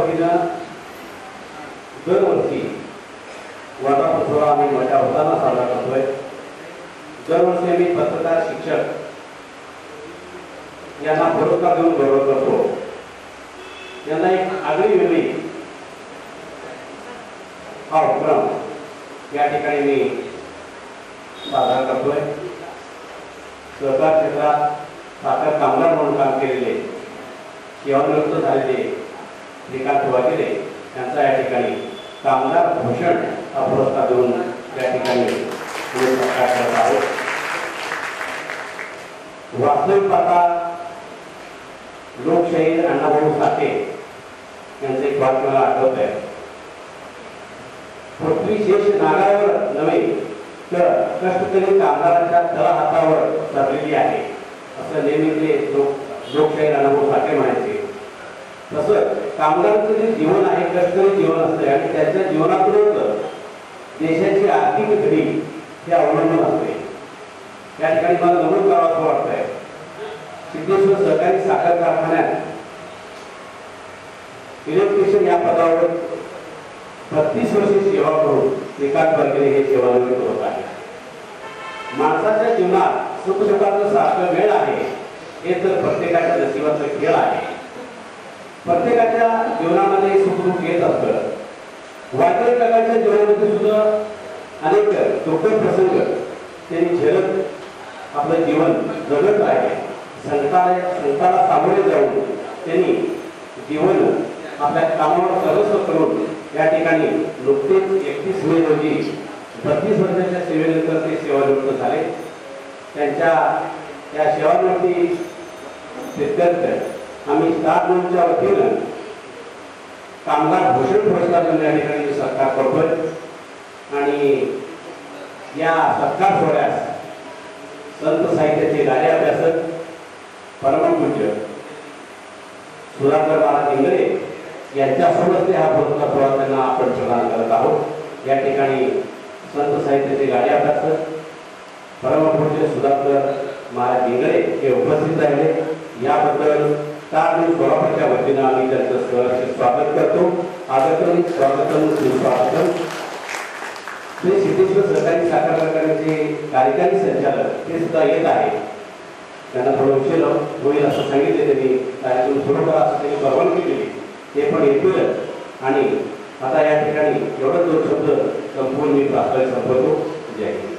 वतीनं दरवर्षी वर्धापनसोहळा आम्ही मोठ्या उत्साहानं साजरा करतोय। दरवर्षी आम्ही पत्रकार शिक्षक यांना पुरस्कार देऊन गौरव करतो। यांना एक आगळी वेगळी हा उपक्रम या ठिकाणी मी साजरा करतोय। सहकार क्षेत्रात साखर कामगार म्हणून काम केलेले सेवानिवृत्त झालेले श्रीकांत वाघेरे यांचा या ठिकाणी कामगार भूषण हा पुरस्कार देऊन या ठिकाणी सत्कार करत आहोत। वास्तविक पाहता लोकशाहीर अण्णाभाऊ साठे यांचे एक वाक्य मला आठवत आहे, पृथ्वी शेष नागावर नव्हे तर कष्टकरी कामगारांच्या तळहातावर तरलेली आहे, असं नेहमी ते लोकशाहीर अण्णाभाऊ साठे म्हणायचे। तसं कामगारांचं जे जीवन आहे कष्टकरी जीवन असते आणि त्याच्या जीवनातूनच देशाची आर्थिक घडी हे अवलंबून असते। या ठिकाणी मला नमूद करावं असं वाटतंय, सिद्धेश्वर सहकारी साखर कारखान्यात इलेक्ट्रिशियन या पदावर 32 वर्षे सेवा करून श्रीकांत वाघेरे हे सेवानिवृत्त होत आहे। माणसाच्या जीवनात सुखदुःखाचा सारखं मेळ आहे हे तर प्रत्येकाच्या नशिबाचा खेळ आहे। प्रत्येकाच्या जीवनामध्ये सुखदुःख येत असतं। वाघेरे काकांच्या जीवनामध्ये सुद्धा अनेक दुःखद प्रसंग त्यांनी झेलत आपलं जीवन जगत आहे। संकटाला सामोरे जाऊन त्यांनी जीवन आपल्या कामावर सर्वस्व करून या ठिकाणी नुकतेच 31 मे रोजी 32 वर्षाच्या सेवेनंतर ते सेवानिवृत्त झाले। त्यांच्या या सेवानिवृत्ती प्रित्यर्थ आम्ही स्टार म्हणूनच्या वतीनं कामगार भूषण पुरस्कार देऊन या ठिकाणी सत्कार करतोय आणि या सत्कार सोहळ्यास संत साहित्याचे गाडे अभ्यासक परमपूज्य सुधाकर महाराज इंगळे यांच्यासोबत हा पुरस्कार सोहळा त्यांना आपण प्रदान करत आहोत। या ठिकाणी संत साहित्याचे गाडे अभ्यासक परमपूज्य सुधाकर महाराज इंगळे हे उपस्थित राहिले। याबद्दल स्टार न्यूज कोल्हापूरच्या वतीनं आम्ही त्यांचं सहर्ष स्वागत करतो। आदरणीय स्वागतम सुस्वागतम। श्री सिद्धेश्वर सहकारी साखर कारखान्याचे कार्यकारी संचालक ते सुद्धा येत आहे। त्यांना थोडं उशीर होईल असं सांगितले, त्यांनी कार्यक्रम सुरू करा असं त्यांनी परवानगी दिली, ते पण येतील। आणि आता या ठिकाणी एवढं 2 शब्द संपवून मी प्रास्ताविक संपवतो। जय हिंद।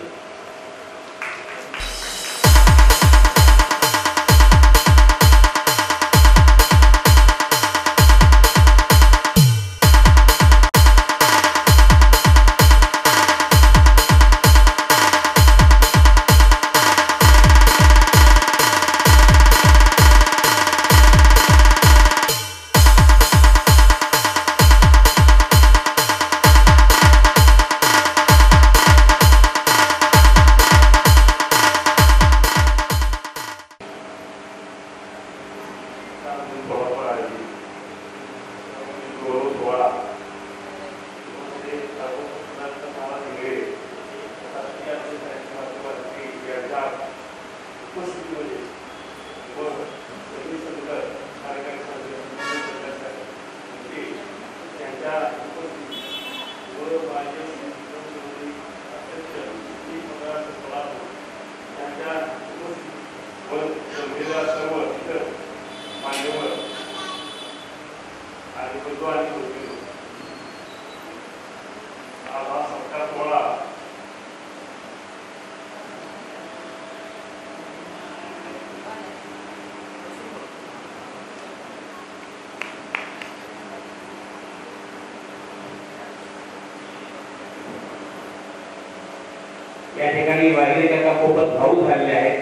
या ठिकाणी वाघेरे काका खूपच भावूक झालेले आहेत,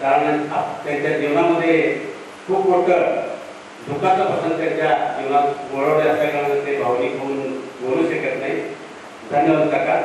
कारण त्यांच्या जीवनामध्ये खूप मोठं दुःखाचा प्रसंग त्यांच्या जीवनात वळवले असल्याकारणाने ते भावनिक होऊन बोलू शकत नाही। धन्यवाद काका।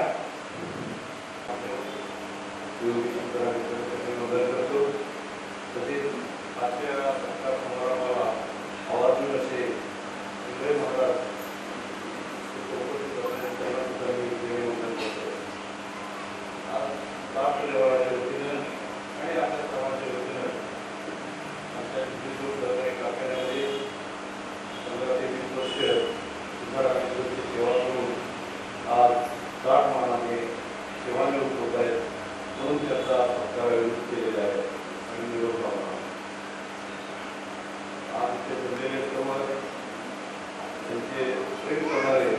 त्यांचे प्रेम करणारे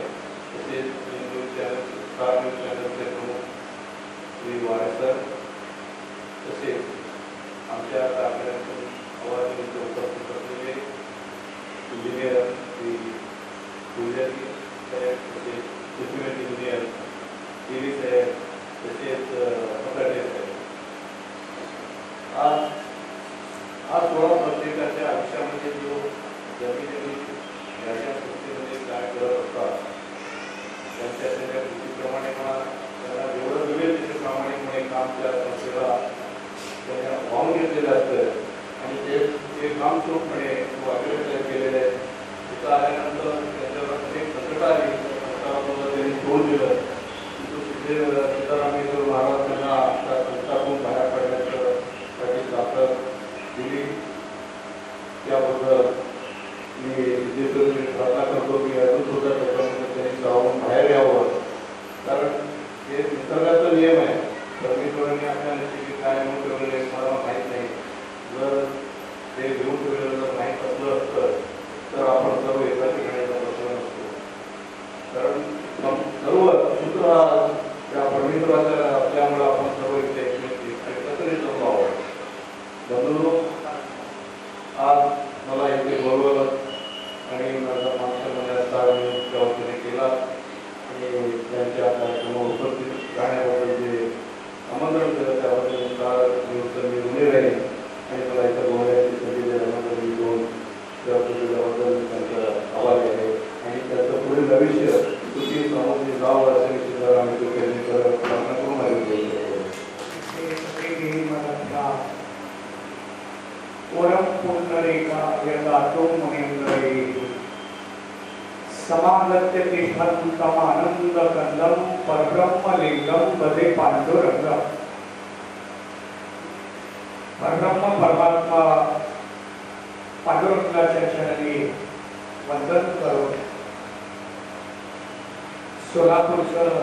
तसेच स्टार न्यूज चॅनलचे प्रमुख श्री वारे सर, तसेच आमच्या कारखान्यातून आवाज उपस्थित असलेले इंजिनियर श्री गुजराती साहेब, तसेच सिक्युरिटी इंजिनियर टी साहेब, तसेच फटाटे साहेब. आज सोळा प्रत्येकाच्या आयुष्यामध्ये जो जमिनी याच्या संस्थेमध्ये काय करत असतात त्यांच्या त्या कृतीप्रमाणे म्हणा, त्यांना जेवढं मिळेल त्याच्या प्रामाणिकपणे काम त्या संस्थेला त्यांनी वाहून घेतलेलं असतं आणि ते काम चोखपणे वागलेलं केलेलं आहे. तिथं आल्यानंतर त्यांच्यावर अनेक संकट आली, संकटाबरोबर त्यांनी तोड दिलं. तिथं सिद्धरामेश्वर महाराज त्यांना त्या संकटातून बाहेर पडण्याचं ताकद दिली. त्याबद्दल मी प्रार्थना करतो की अजून सुद्धा त्याच्यामध्ये त्यांनी जाऊन बाहेर यावं, कारण हे निसर्गाचा नियम आहे. परमेश्वरांनी आपल्या नशिबी काय म्हणून ठेवलेले मला माहीत नाही. जर ते घेऊन ठेवलेलं जर माहीत असलं असतं तर आपण सर्व एकाच ठिकाणीचा प्रश्न नसतो. कारण सर्व सूत्र त्या परमेश्वराच्या असल्यामुळे आपण सर्व इथे एकत्रित जमलो आहोत. बंधू, आज मला इथे बोलवलं आणि माझा मागच्या वतीने केला आणि त्यांच्या कार्यक्रमावर उपस्थित राहण्याबद्दल जे आमंत्रण केलं त्याबद्दल मी ऋणी राहील आणि मला इथं बोलण्याची संधी दिल्याबद्दल मी दोन त्याबद्दल त्यांचा आभार आहे आणि त्याचं पुढील भविष्य सुखी समोर जावं असे निश्चित आम्ही तो प्रार्थना करून माझी ओरम पुंडरीका यदातो मुनीन्द्रये समागत्य तिष्ठन् तम आनन्दकन्दं परब्रह्मलिङ्गं वदे पाण्डुरङ्गम्. परब्रह्म परमात्मा पांडुरंगाच्या चरणी वंदन करून सोलापूरचं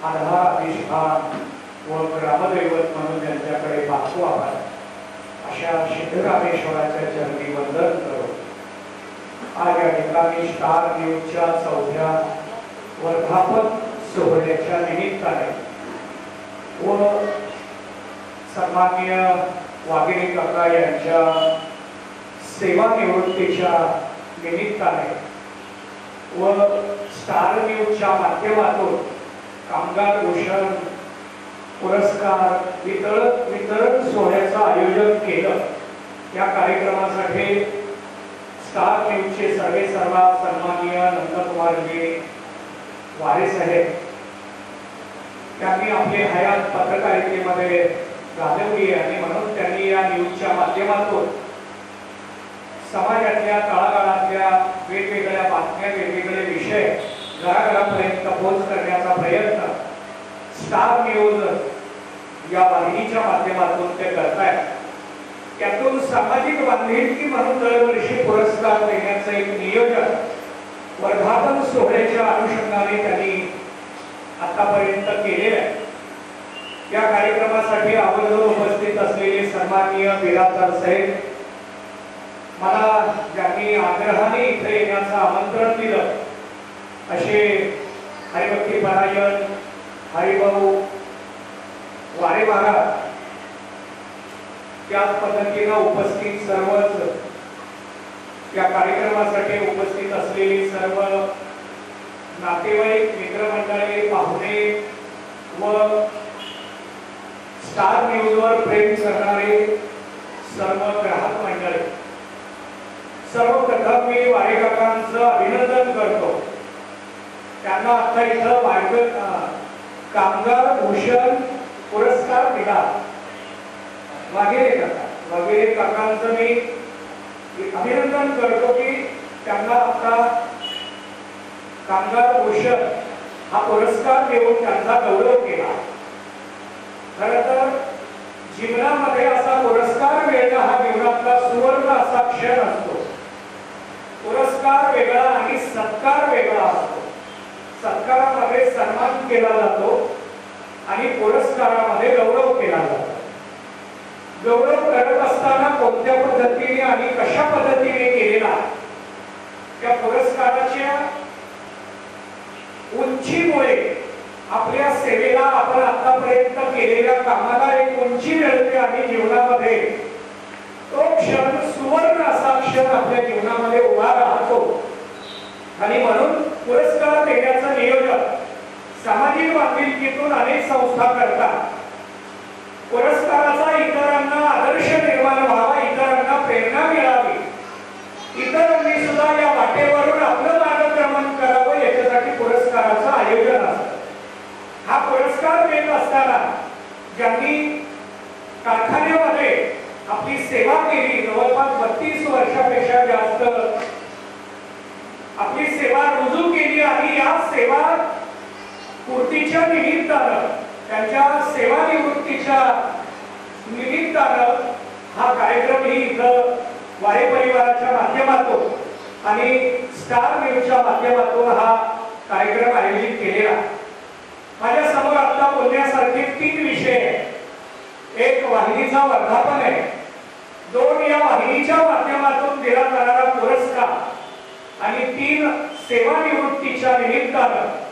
आधार अधिष्ठान व ग्रामदैवत म्हणून त्यांच्याकडे पाहतो आपण. अशा सिद्धरामेश्वराच्या चरणी वंदन करून आज या ठिकाणी स्टार न्यूजच्या 4थ्या वर्धापन सोहळ्याच्या निमित्ताने व सन्माननीय वाघिणी काका यांच्या सेवानिवृत्तीच्या निमित्ताने व स्टार न्यूजच्या माध्यमातून कामगार भूषण पुरस्कार वितरण सोहळ्याचं आयोजन केलं. या कार्यक्रमासाठी स्टार न्यूजचे सर्वेसर्वा सन्माननीय नंदकुमारजी वारे साहेब त्यांनी आपली हयात पत्रकारितेमध्ये घालवली आणि म्हणून त्यांनी या न्यूजच्या माध्यमातून समाजातल्या तळागाळातल्या वेगवेगळ्या बातम्या, वेगवेगळे विषय घराघरापर्यंत पोहोच करण्याचा प्रयत्न स्टार न्यूज या वाहिनीच्या माध्यमातून ते करतायत. त्यातून सामाजिक बांधिलकी म्हणून दरवर्षी पुरस्कार देण्याचं एक नियोजन वर्धापन सोहळ्याच्या अनुषंगाने त्यांनी आतापर्यंत केलेलं आहे. या कार्यक्रमासाठी आवर्जून उपस्थित असलेले सन्माननीय बिराजदार साहेब, मला ज्यांनी आग्रहाने इथे येण्याचं आमंत्रण दिलं असे हरिभक्ती परायण हरिभाऊ वारे महाराज, त्याच पद्धतीनं उपस्थित सर्वच या कार्यक्रमासाठी उपस्थित असलेली सर्व नातेवाईक, मित्रमंडळी, पाहुणे व स्टार न्यूजवर प्रेम करणारे सर्व ग्राहक मंडळी, सर्वप्रथम मी वारे काकांचं अभिनंदन करतो. त्यांना आता इथं कामगार भूषण पुरस्कार दिला. वगैरे काकांचं मी अभिनंदन करतो की त्यांना आता कामगार भूषण हा पुरस्कार देऊन त्यांचा गौरव केला. खरं तर जीवनामध्ये असा पुरस्कार मिळणं हा जीवनातला सुवर्ण असा क्षण असतो. पुरस्कार वेगळा आणि सत्कार वेगळा असतो. सत्कारामध्ये सन्मान केला जातो आणि पुरस्कारामध्ये गौरव केला जातो. गौरव करत असताना कोणत्या पद्धतीने आणि कशा पद्धतीने केलेला त्या पुरस्काराच्या उंचीमुळे आपल्या सेवेला, आपण आतापर्यंत केलेल्या कामाला एक उंची मिळते आणि जीवनामध्ये तो क्षण, सुवर्ण असा क्षण आपल्या जीवनामध्ये उभा राहतो. आणि म्हणून पुरस्कार देण्याचं नियोजन सामाजिक बांधिलकीतून अनेक संस्था करतात. पुरस्काराचा इतरांना आदर्श निर्माण व्हावा, इतरांना प्रेरणा मिळावी, इतरांनी सुद्धा या वाटेवरून आपलं मार्गक्रमण करावं, याच्यासाठी पुरस्काराचं आयोजन असतं. हा पुरस्कार देत असताना ज्यांनी कारखान्यामध्ये आपली सेवा केली, जवळपास 32 वर्षापेक्षा जास्त आपली सेवा रुजू केली आणि या सेवा पूर्तीच्या निमित्तानं, त्यांच्या सेवानिवृत्तीच्या निमित्तानं हा कार्यक्रम ही इथं वारे परिवाराच्या माध्यमातून आणि स्टार न्यूजच्या माध्यमातून हा कार्यक्रम आयोजित केलेला. माझ्या समोर आता बोलण्यासारखे 3 विषय आहेत. एक वाहिनीचा वर्धापन आहे, 2 या वाहिनीच्या माध्यमातून दिला जाणारा पुरस्कार आणि 3 सेवानिवृत्तीच्या निमित्तानं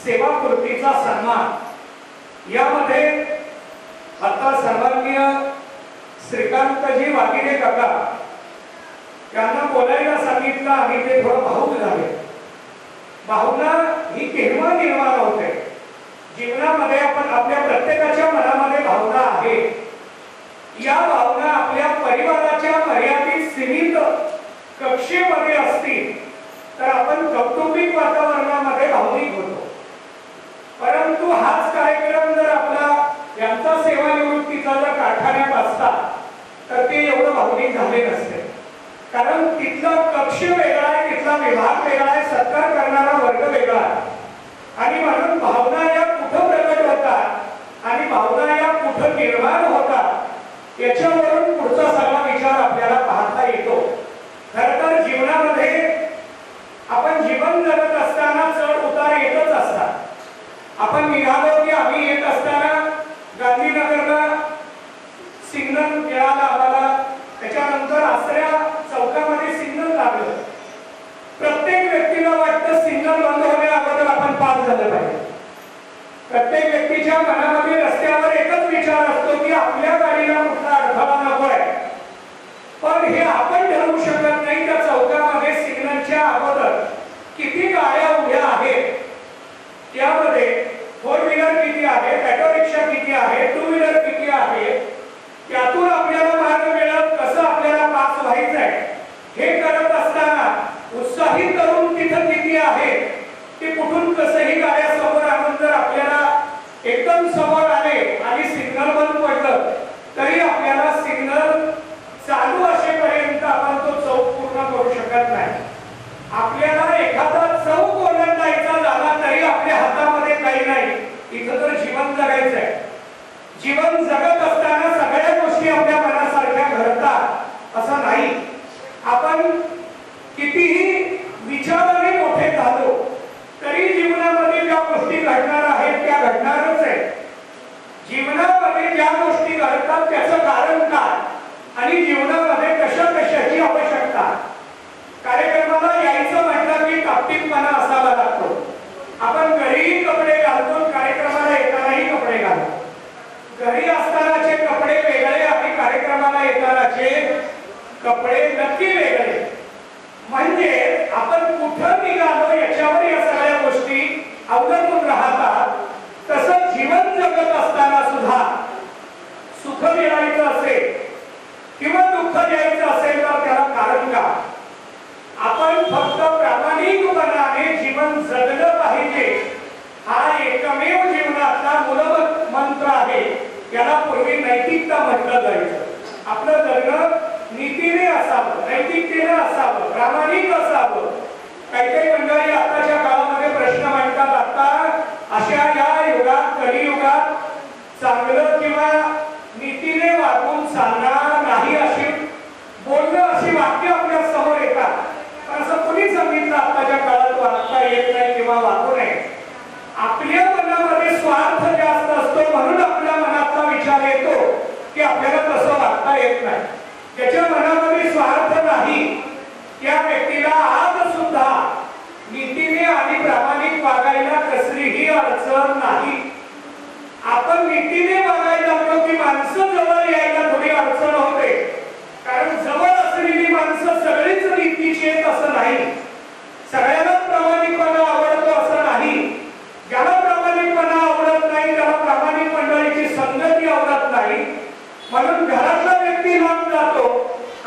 सेवापूर्तीचा सन्मान. यामध्ये आता सन्माननीय श्रीकांतजी वागिरे काका त्यांना बोलायला सांगितलं आणि ते थोडं भावूक झाले. भावना ही केव्हा निर्माण होते जीवनामध्ये? आपण आपल्या प्रत्येकाच्या मनामध्ये भावना आहे. या भावना आपल्या परिवाराच्या मर्यादित सीमित कक्षेमध्ये असतील तर आपण कौटुंबिक वातावरणामध्ये भावनिक होतो. परंतु हाच कार्यक्रम जर आपला यांचा सेवानिवृत्तीचा जर कारखान्यात असता तर ते एवढं भावनिक झाले नसते. कारण तिथला कक्ष वेगळा आहे, तिथला विभाग वेगळा आहे, सत्कार करणारा वर्ग वेगळा आहे. आणि म्हणून भावना या कुठं प्रकट होतात आणि भावना या कुठं निर्माण होतात याच्यावरून पुढचा सगळा विचार आपल्याला पाहता येतो. खरं तर जीवनामध्ये आपण जीवन जगत असताना चढ उतार येतच असतात. आपण निघालो की आम्ही येत असताना गांधीनगरला सिग्नल मिळाला आम्हाला, त्याच्यानंतर आसऱ्या चौकामध्ये सिग्नल लागलं. प्रत्येक व्यक्तीला वाटतं सिग्नल बंद होण्या अगोदर आपण पास झालं पाहिजे. प्रत्येक व्यक्तीच्या मनामध्ये रस्त्यावर एकच विचार असतो की आपल्या गाडीला कुठला अडथळा नकोय. पण हे आपण ठरवू शकत नाही त्या चौकामध्ये सिग्नलच्या अगोदर किती गाड्या उभ्या आहेत, त्यामध्ये 4 व्हीलर किती आहे, ऑटो रिक्षा किती आहे, 2 व्हीलर किती आहे, त्यातून आपल्याला मार्ग मिळत कसं आपल्याला पास व्हायचंय हे करत असताना उत्साही तरुण तिथं किती आहे, ते कुठून कसंही गाड्या समोर आणून जर आपल्याला एकदम समोर आले आणि सिग्नल बंद पडलं तरी आपल्याला सिग्नल चालू असेपर्यंत आपण तो चौक पूर्ण करू शकत नाही. आपल्याला एखादा चौक ओलांडायचा झाला तरी आपल्या हातामध्ये काही नाही. इथं तर जीवन जगायचंय. जीवन जगत असताना सगळ्या गोष्टी आपल्या मनासारख्या घडतात असं नाही. आपण कितीही विचाराने मोठे झालो तरी जीवनामध्ये ज्या गोष्टी घडणार आहेत त्या घडणारच आहेत. जीवनामध्ये ज्या गोष्टी घडतात त्याचं कारण काय आणि जीवनामध्ये कशा कशाची आवश्यकता. कार्यक्रमाला यायचं म्हटलं की टापटीपणा असावा लागतो. आपण घरीही कपडे घालतो, कार्यक्रमाला येतानाही कपडे घालतो. घरी असतानाचे कपडे वेगळे आणि कार्यक्रमाला येतानाचे कपडे नक्की वेगळे. म्हणजे आपण कुठं निघालो याच्यावर या सगळ्या गोष्टी अवलंबून राहतात. तसं जीवन जगत असताना सुद्धा सुख मिळायचं असेल किंवा दुःख द्यायचं असेल तर त्याला कारण का? आपण फक्त प्रामाणिकपणाने जीवन जगलं पाहिजे हा एकमेव जीवनातला मूलभूत मंत्र आहे. याला पूर्वी नैतिकता म्हटलं जायचं. आपलं जगणं नीतीने असावं, नैतिकतेने असावं, प्रामाणिक असावं. काही काही मंडळी आताच्या काळामध्ये प्रश्न मांडतात, आता अशा या युगात, कलियुगात चांगलं किंवा नीतीने वागून चालणार नाही अशी बोलणं, अशी वाक्य आपल्या समोर येतात. पण असं कोणी सांगितलं आताच्या काळात वागता येत नाही किंवा वागू नये? आपल्या मनामध्ये स्वार्थ जास्त असतो म्हणून आपल्या मनातला विचार येतो की आपल्याला तसं वागता येत नाही. ज्याच्या मनामध्ये स्वार्थ नाही त्या व्यक्तीला आज असं नाही. आपण नीतीने वागायला लागलो की माणसं जवळ यायला थोडी अडचण होते, कारण जवळ असलेली माणसं सगळीच नीतीची आहेत असं नाही. सगळ्यांना प्रामाणिकपणा आवडतो असं नाही. ज्याला प्रामाणिकपणा आवडत नाही त्याला प्रामाणिक मंडळीची संगती आवडत नाही. म्हणून घरातला व्यक्ती लांब जातो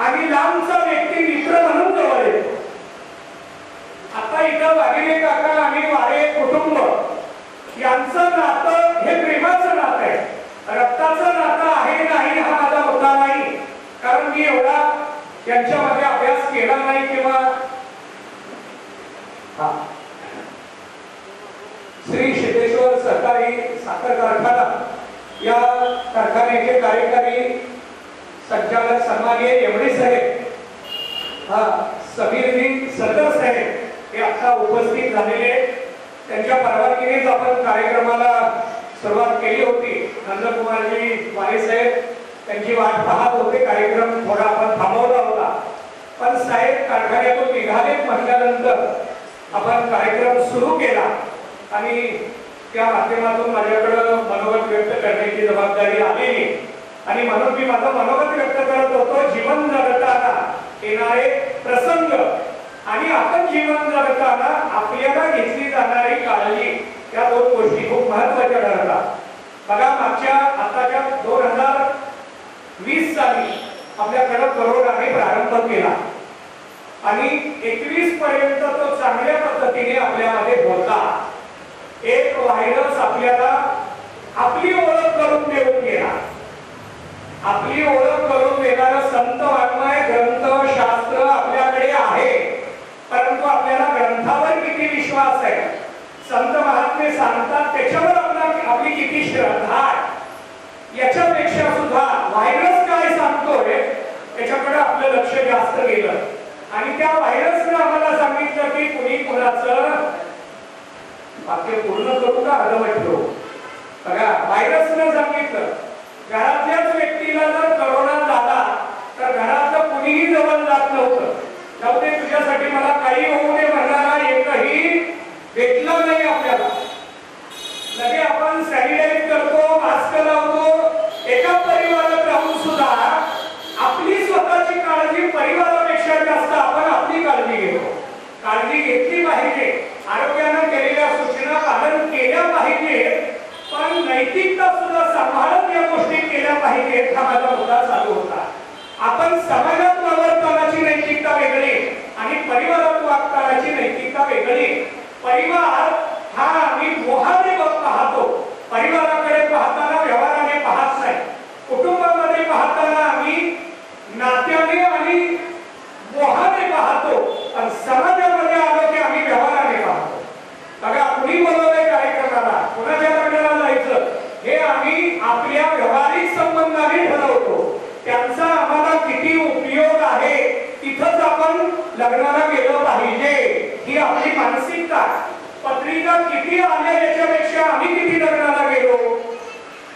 आणि लांबचा व्यक्ती मित्र म्हणून जवळ येतो. आता इथं वागिरे काका आणि वारे कुटुंब यांचं नातं हे प्रेमाचं नातं आहे, रक्ताचं नातं आहे नाही हा माझा मुद्दा नाही, कारण मी एवढा यांच्यामध्ये अभ्यास केला नाही किंवा श्री सिद्धेश्वर सहकारी साखर कारखाना या कारखान्याचे कार्यकारी संचालक सन्माननीय एवढे साहेब, समीरजी सदर साहेब हे आता उपस्थित झालेले. त्यांच्या परवानगीनेच आपण कार्यक्रमाला सुरुवात केली होती. नंदकुमारजी वारे साहेब त्यांची वाट पाहत होते. कार्यक्रम थोडा आपण थांबवला होता, पण साहेब कारखान्यातून निघाले म्हटल्यानंतर आपण कार्यक्रम सुरू केला आणि त्या माध्यमातून माझ्याकडे मनोगत व्यक्त करण्याची जबाबदारी आलेली आणि म्हणून मी माझं मनोगत व्यक्त करत होतो. जीवन जगताना येणारे प्रसंग आणि आपण जीवन जगताना आपल्याला घेतली जाणारी काळजी या दोन गोष्टी खूप महत्त्वाच्या ठरतात. बघा, मागच्या आताच्या 2020 साली आपल्याकडे कोरोनाने प्रारंभ केला आणि 21 पर्यंत तो चांगल्या पद्धतीने आपल्यामध्ये होता. एक व्हायरस आपल्याला आपली ओळख करून देऊन गेला. आपली ओळख करून देणारा संत वाङ्मय ग्रंथ शास्त्र आपल्याकडे आहे, परंतु आपल्याला ग्रंथावर किती विश्वास आहे, संत महात्मे सांगतात त्याच्यावर आपली किती श्रद्धा आहे, याच्यापेक्षा सुद्धा व्हायरस काय सांगतोय त्याच्याकडे आपलं लक्ष जास्त गेलं. आणि त्या व्हायरसने आम्हाला सांगितलं की कुणी कुणाचं वाक्य पूर्ण करू का अर्धवट ठेवू. बघा, व्हायरसने सांगितलं घरातल्याच व्यक्तीला जर करोना झाला तर घरातलं कुणीही जवळ जात नव्हतं. जाऊ दे तुझ्यासाठी मला काही होऊ दे म्हणणारा एकही भेटला नाही आपल्याला. लगे आपण सॅनिटाईज करतो, मास्क लावतो. एका परिवारात राहून सुद्धा आपली स्वतःची काळजी परिवारापेक्षा जास्त आपण आपली काळजी घेतो. काळजी घेतली पाहिजे, आरोग्यानं केलेल्या सूचना पालन केल्या पाहिजे, पण नैतिकता सुद्धा सांभाळत या गोष्टी केल्या पाहिजेत हा माझा मुद्दा चालू होता. आपण समाजात वावरतानाची नैतिकता वेगळी आणि परिवारात वागतानाची नैतिकता वेगळी. परिवार हा आम्ही मोहाने पाहतो, परिवाराकडे पाहताना व्यवहाराने पाहत नाही. कुटुंबामध्ये पाहताना आम्ही नात्याने आणि मोहाने पाहतो, पण समाजामध्ये आलो की आम्ही व्यवहाराने पाहतो. बघा, कुणी बोलवलंय कार्यक्रमाला, कुणाच्या लग्नाला जायचं हे आम्ही आपल्या व्यवहारिक संबंधाने ठरवतो. त्यांचा आम्हाला किती उपयोग आहे तिथंच आपण लग्नाला गेलो पाहिजे, ही आपली मानसिकता. पत्रिका किती आल्या याच्यापेक्षा आम्ही किती लग्नाला गेलो,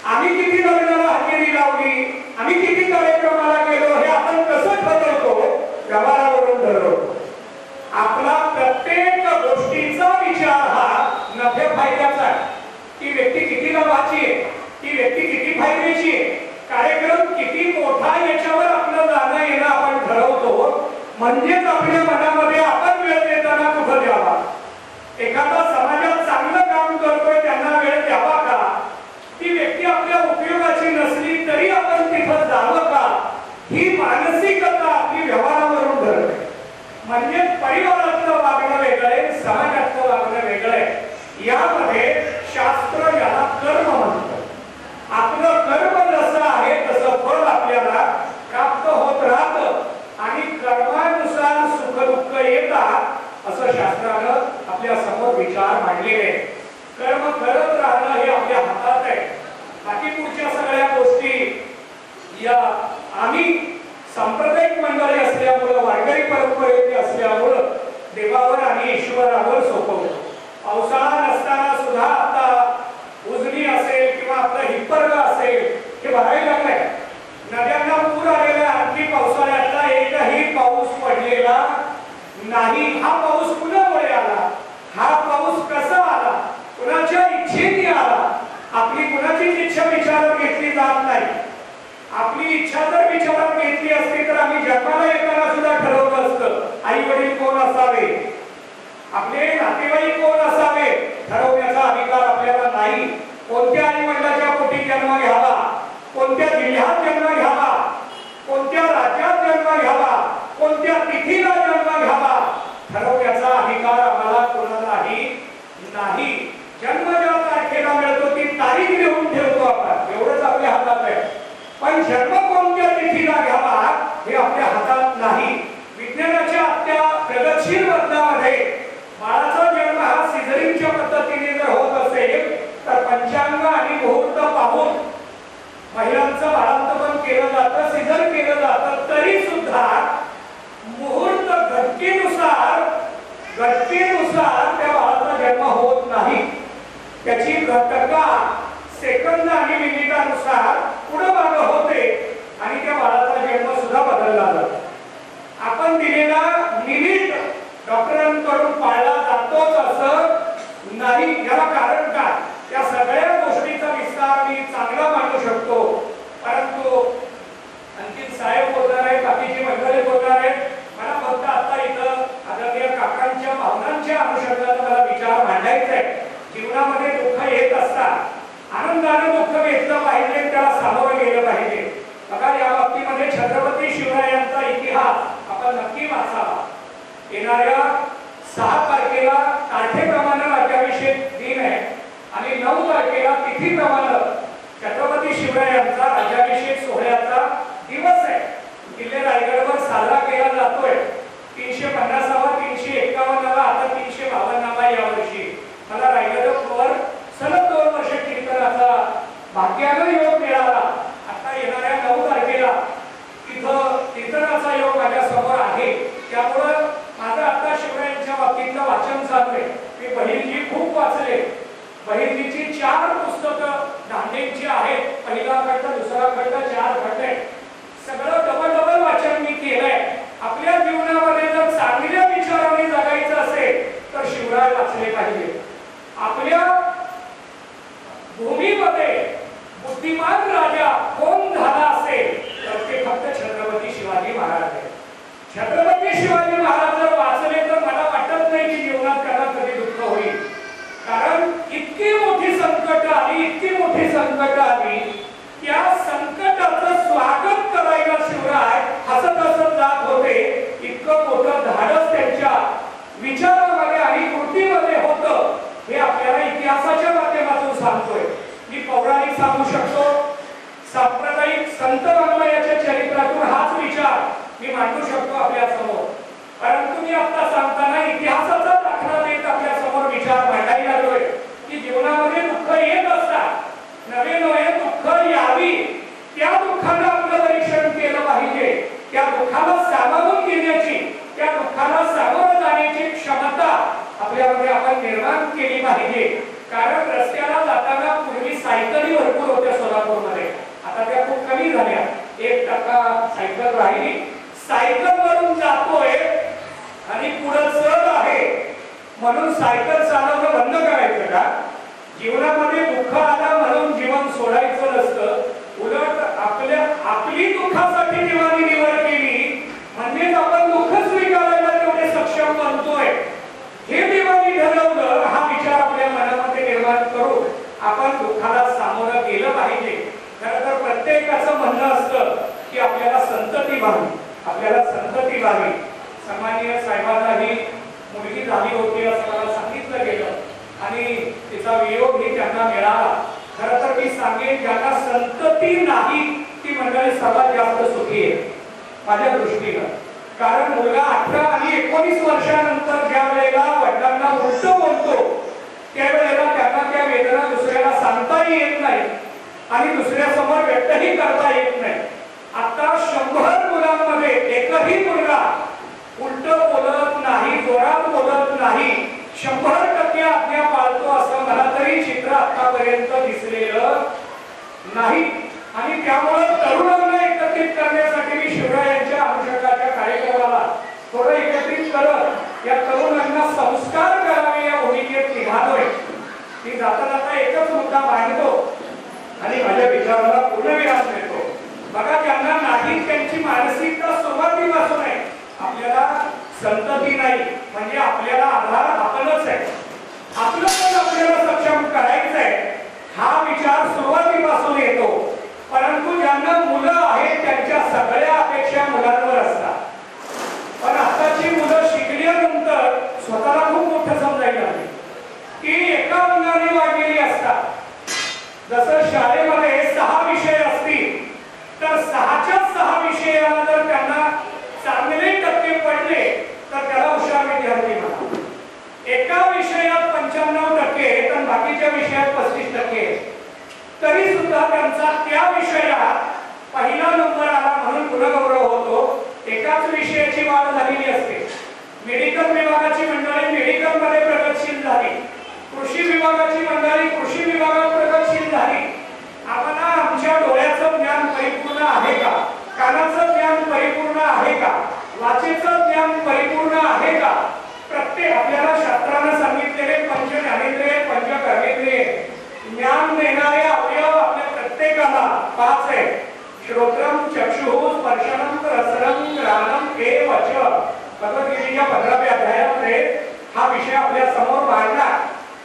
आम्ही किती लग्नाला हजेरी लावली, आम्ही किती कार्यक्रमाला गेलो हे आपण कसं ठरवतो, व्यवहारावरून ठरवतो. आपला प्रत्येक गोष्टीचा विचार हा नफे फायद्याचा आहे. ती व्यक्ती किती लाभाची आहे, ती व्यक्ती किती फायद्याची आहे, कार्यक्रम किती मोठा याच्यावर आपलं जाणं येणं आपण ठरवतो. म्हणजेच आपल्या मनामध्ये आपण वेळ देताना कुठं द्यावा. एखादा समाजात चांगलं काम करतोय त्यांना वेळ द्यावा का, ती व्यक्ती आपल्या उपयोगाची नसली तरी आपण तिथं जावं का, ही मानसिकता आपली व्यवहारावरून ठरते. म्हणजे परिवारातलं वागणं वेगळं आहे, समाजातलं वागणं वेगळं आहे. यामध्ये शास्त्र याला कर्म म्हणतं. आपलं कर्म जसं आहे तसं फळ आपल्याला प्राप्त होत राहतं आणि कर्मानुसार सुख दुःख येतात असं शास्त्रानं आपल्या समोर विचार मांडलेले. कर्म करत राहणं हे आपल्या हातात आहे. बाकी पुढच्या सगळ्या गोष्टी या आम्ही सांप्रदायिक मंडळी असल्यामुळं, वारकरी परंपरेचे असल्यामुळं देवावर आणि ईश्वरावर सोपवतो. पावसाळा नसताना सुद्धा आता उजनी असेल किंवा आपलं हिप्परगा असेल हे भरायला लागलंय. नद्यांना पूर आलेला आणखी पावसाळ्यातला एकही पाऊस पडलेला नाही. हा पाऊस कुणामुळे आला, हा पाऊस कसा आला, कुणाच्या इच्छेने असावे, आपले नातेवाईक कोण असावे ठरवण्याचा अधिकार आपल्याला नाही. कोणत्या आई वडिलाच्या पोटी जन्म घ्यावा, कोणत्या जिल्ह्यात जन्म घ्यावा, कोणत्या राज्यात जन्म घ्यावा, कोणत्या तिथीला जन्म घ्यावा ठरवण्याचा अधिकार आम्हाला कोणालाही नाही. जन्म ज्या तारखेला मिळतो ती तारीख लिहून ठेवतो आपण, एवढंच आपल्या हातात आहे. पण जन्म कोणत्या तिथीला घ्यावा हे आपल्या हातात नाही. विज्ञानाच्या आत्या प्रगतशील वर्तनामध्ये बाळाचा जन्म हा सिझरिंगच्या पद्धतीने जर होत असेल तर पंचांग आणि मुहूर्त पाहून महिलांचं बाळांतपण केलं जातं, सिझर केलं जातं. तरी सुद्धा मुहूर्त घटकेनुसार त्या बाळाचा जन्म होत नाही. त्याची घटका सेकंद आणि मिनिटानुसार पुढे मागे होते आणि त्या बाळाचा जन्म सुद्धा बदलला जातो. आपण दिलेला मिनिट डॉक्टरांकडून पाळला जातोच असं नाही. याला कारण काय? त्या सगळ्या गोष्टीचा विस्तार मी चांगला मांडू शकतो, परंतु आणखी साहेब बोलणार आहेत, बाकीची मंडळी बोलणार आहेत. मला फक्त आता इथं आदरणीय काकांच्या भावनांच्या अनुषंगाने मला विचार मांडायचा आहे. जीवनामध्ये दुःख येत असतात, आनंदाने दुःख घेतलं पाहिजे, त्याला सामोरं गेलं पाहिजे. बघा, या बाबतीमध्ये छत्रपती शिवरायांचा इतिहास आपण नक्की वाचावा. येणाऱ्या 6 तारखेला तारखेप्रमाणे राज्याभिषेक दिन आहे आणि 9 तारखेला तिथीप्रमाणे छत्रपती शिवरायांचा राज्याभिषेक सोहळ्याचा दिवस आहे. किल्ले रायगडवर साजरा केला जातोय. 350वा 351वा आता 352वा या वर्षी. मला रायगडवर सलग 2 वर्ष कीर्तनाचा भाग्यानं योग मिळाला. आता येणाऱ्या 9 तारखेला तिथं कीर्तनाचा योग माझ्या समोर आहे. त्यामुळं माझं आता शिवरायांच्या बाबतीतलं वाचन चालू आहे. मी बहिर्जी खूप वाचले. बहिर्जीची 4 पुस्तकं दांडेंची आहेत. पहिला खंड, दुसरा खंड, 4 खंड आहेत. सगळं डबल वाचन मी केलंय. आपल्या जीवनामध्ये जर चांगल्या विचाराने जगायचं असेल तर शिवराय वाचले पाहिजे. आपल्या भूमीमध्ये बुद्धिमान राजा कोण झाला असेल तर ते फक्त छत्रपती शिवाजी महाराज आहेत. छत्रपती शिवाजी महाराज जर वाचले तर मला वाटत नाही की जीवनात त्यांना कधी दुःख होईल. कारण इतकी मोठी संकट आली, त्या संकटाचं स्वागत करायला शिवराय हसत हसत जात होते. इतकं मोठं धाडस त्यांच्या विचारामध्ये आणि कृतीमध्ये होतं हे आपल्याला इतिहासाच्या माध्यमातून सांगतोय. मी पौराणिक सांगू शकतो, सांप्रदायिक संत रामयाच्या चरित्रातून हाच विचार मी मांडू शकतो आपल्या समोर. परंतु मी आता सांगताना इतिहासाचा दाखला देत आपल्या समोर विचार मांडायला लागलोय की जीवनामध्ये दुःख येत असतात. नवे दुःख यावी, त्या दुःखाला आपलं परीक्षण केलं पाहिजे. त्या दुःखाला सामावून घेण्याची, त्या दुःखाला सामोरं जाण्याची क्षमता आपल्यामध्ये आपण निर्माण केली पाहिजे. कारण रस्त्याला जाताना पूर्वी सायकली भरपूर होत्या सोलापूरमध्ये, आता त्या खूप कमी झाल्या. 1% सायकल राहिली. सायकल वरून जातोय आणि पुढे चढ आहे म्हणून सायकल चालवणं बंद करायचं का? जीवनामध्ये दुःख आला म्हणून जीवन सोडायचं नसतं. उलट आपली दुःखासाठी जीवानी निवड केली म्हणजेच आपण दुःख स्वीकारायला तेवढे सक्षम बनतोय हे देवानी ठरवलं. हा विचार आपल्या मनामध्ये निर्माण करून आपण दुःखाला सामोरं गेलं पाहिजे. खरं तर प्रत्येकाचं म्हणणं असतं की आपल्याला संतती व्हावी. सन्माननीय साहेबांनाही मुलगी झाली होती असं मला सांगितलं गेलं आणि तिचा वियोग ही त्यांना मिळाला. खरं तर मी सांगेन, ज्यांना संतती नाही ती मंडळी सर्वात जास्त सुखी आहे माझ्या दृष्टीनं. कारण मुलगा 18 आणि 19 वर्षानंतर ज्या वेळेला वडिलांना उलट बोलतो त्यावेळेला त्यांना त्या वेदना दुसऱ्याला सांगताही येत नाही आणि दुसऱ्यासमोर व्यक्तही करता येत नाही. आता 100 मुलांमध्ये एकही मुलगा उलट बोलत नाही, जोरात बोलत नाही. 100% आज्ञा पाळतो असं मला तरी चित्र आतापर्यंत दिसलेलं नाही. आणि त्यामुळे तरुणांना एकत्रित करण्यासाठी मी शिवरायांच्या अनुषंगाच्या कार्यक्रमाला थोडं एकत्रित करत या तरुणांना संस्कार करावे या भूमिकेत निघालोय. मी जाता जाता एकच मुद्दा मांडतो आणि माझ्या विचाराला पूर्णविराम देतो. बघा, ज्यांना नाही त्यांची मानसिकता सुरुवातीपासून आहे. आपल्याला संतती नाही, म्हणजे आपल्याला आधार आपणच आहे. आपलं पण आपल्याला सक्षम करायचं आहे हा विचार सुरुवातीपासून येतो. परंतु ज्यांना मुलं आहेत त्यांच्या सगळ्या अपेक्षा मुलांवर असतात. पण आताची मुलं शिकल्यानंतर स्वतःला खूप मोठं समजायला लागले की एका अंगाने वाढलेली असतात. जसं शाळेमध्ये 6 विषय असतील तर 6च्या 6 विषयाला जर त्यांना चांगले टक्के पडले तर त्याला हुशार विद्यार्थी म्हणतात. एका विषयात 95% तर बाकीच्या विषयात 35%, तरी सुद्धा त्यांचा त्या विषयात पहिला नंबर आला म्हणून गुणगौरव होतो. एकाच विषयाची वाढ झालेली असते. मेडिकल विभागाची मंडळी मेडिकलमध्ये प्रगतशील झाली, कृषी विभागाची मंडळी कृषी विभागात प्रगतशील झाली. आम्हाला आमच्या डोळ्याचं ज्ञान परिपूर्ण आहे का, कानाचं ज्ञान परिपूर्ण आहे का, वाचेचं ज्ञान परिपूर्ण आहे का. प्रत्येक आपल्याला शास्त्रानं सांगितलेले पंच ज्ञानेंद्रिय पंच कर्मेंद्रिय ज्ञान देणारे अवयव आपल्या प्रत्येकाला 5 आहे. श्रोत्रम चक्षुः स्पर्शनम रसनम घ्राणम केवच. भगवद्गीतेच्या 15व्या अध्यायामध्ये हा विषय आपल्या समोर मांडला.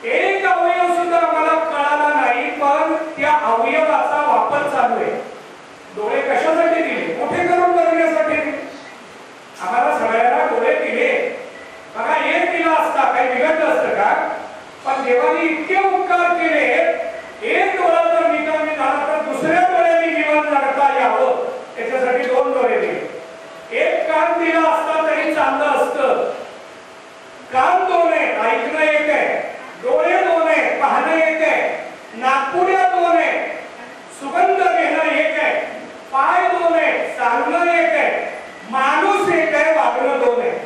एक अवयव सुद्धा आम्हाला कळाला नाही, पण त्या अवयवाचा वापर चालू आहे. डोळे कशासाठी दिले? मोठे करून बघण्यासाठी दिले. आम्हाला सगळ्यांना डोळे दिले. बघा, एक दिला असता काही बिघडलं असतं का? पण देवाने इतके उपकार केले, एक डोळा जर निकामी झाला तर दुसऱ्या डोळ्याने जीवन जगता यावं त्याच्यासाठी 2 डोळे दिले. एक कान दिला असता तरी चांगलं असतं. कान 2 आहेत, ऐकणं 1 आहे, डोळे 2 आहेत, पाहणं 1 आहे, नाकपुड्या 2 आहेत, सुगंध घेणं 1 आहे, पाय 2 आहेत, चालणं 1 आहे, माणूस 1 आहे, वागणं 2 आहे.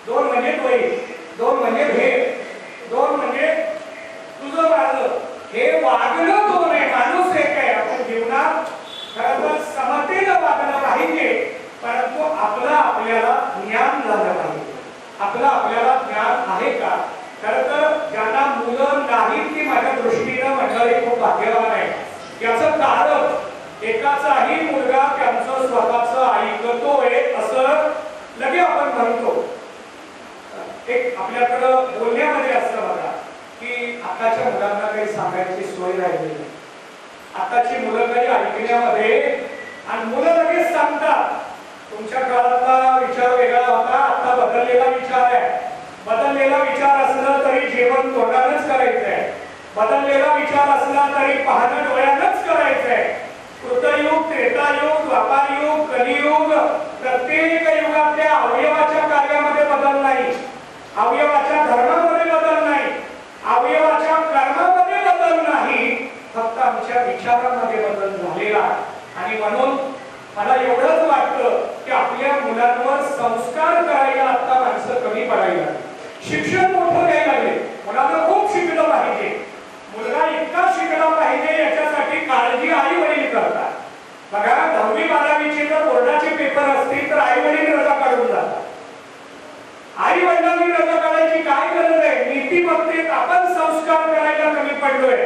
2 म्हणजे तोही, 2 म्हणजे भेद, 2 म्हणजे तुझं माझं, हे वागणं 2 आहे, माणूस 1 आहे. आपण जीवनात खरं तर समतेनं वागणं पाहिजे, परंतु आपलं आपल्याला ज्ञान झालं पाहिजे. आपलं आपल्याला ज्ञान आहे का? खरं तर ज्यांना मुलं नाहीत ती माझ्या दृष्टीनं मंडळी खूप भाग्यवान आहे. याचं कारण एकाचाही मुलगा त्यांचं स्वतःचं ऐकतोय असं लगे आपण म्हणतो. एक आपल्याकडं बोलण्यामध्ये असतं बघा की आताच्या मुलांना काही सांगायची सोय राहिली नाही. आताची मुलं काही ऐकण्यामध्ये आणि मुलं लगेच सांगतात. तुमच्या काळातला विचार वेगळा होता, आता बदललेला विचार आहे. बदललेला विचार असला तरी जेवण तोंडानंच करायचंय, बदललेला विचार असला तरी पाहणं डोळ्यानंच करायचंय. कृतयुग, त्रेतायुग, द्वापारयुग, कलियुग, प्रत्येक युगातल्या अवयवाच्या कार्यामध्ये बदल नाही, अवयवाच्या धर्मामध्ये बदल नाही, अवयवाच्या कर्मामध्ये बदल नाही, फक्त आमच्या विचारांमध्ये बदल झालेला. आणि म्हणून मला एवढंच वाटतं की आपल्या मुलांवर संस्कार करायला आता माणसं कमी पडायला, शिक्षण मोठं द्यायला लागले. मुलांना खूप शिकलं पाहिजे, मुलगा इतका शिकला पाहिजे याच्यासाठी काळजी आई वडील करतात. बघा, 10वी 12वीचे जर बोर्डाचे पेपर असतील तर आई वडील रजा काढून जातात. आई वडिलांनी रजा काढायची काय गरज आहे? नीतिमत्तेत आपण संस्कार करायला कमी पडलोय.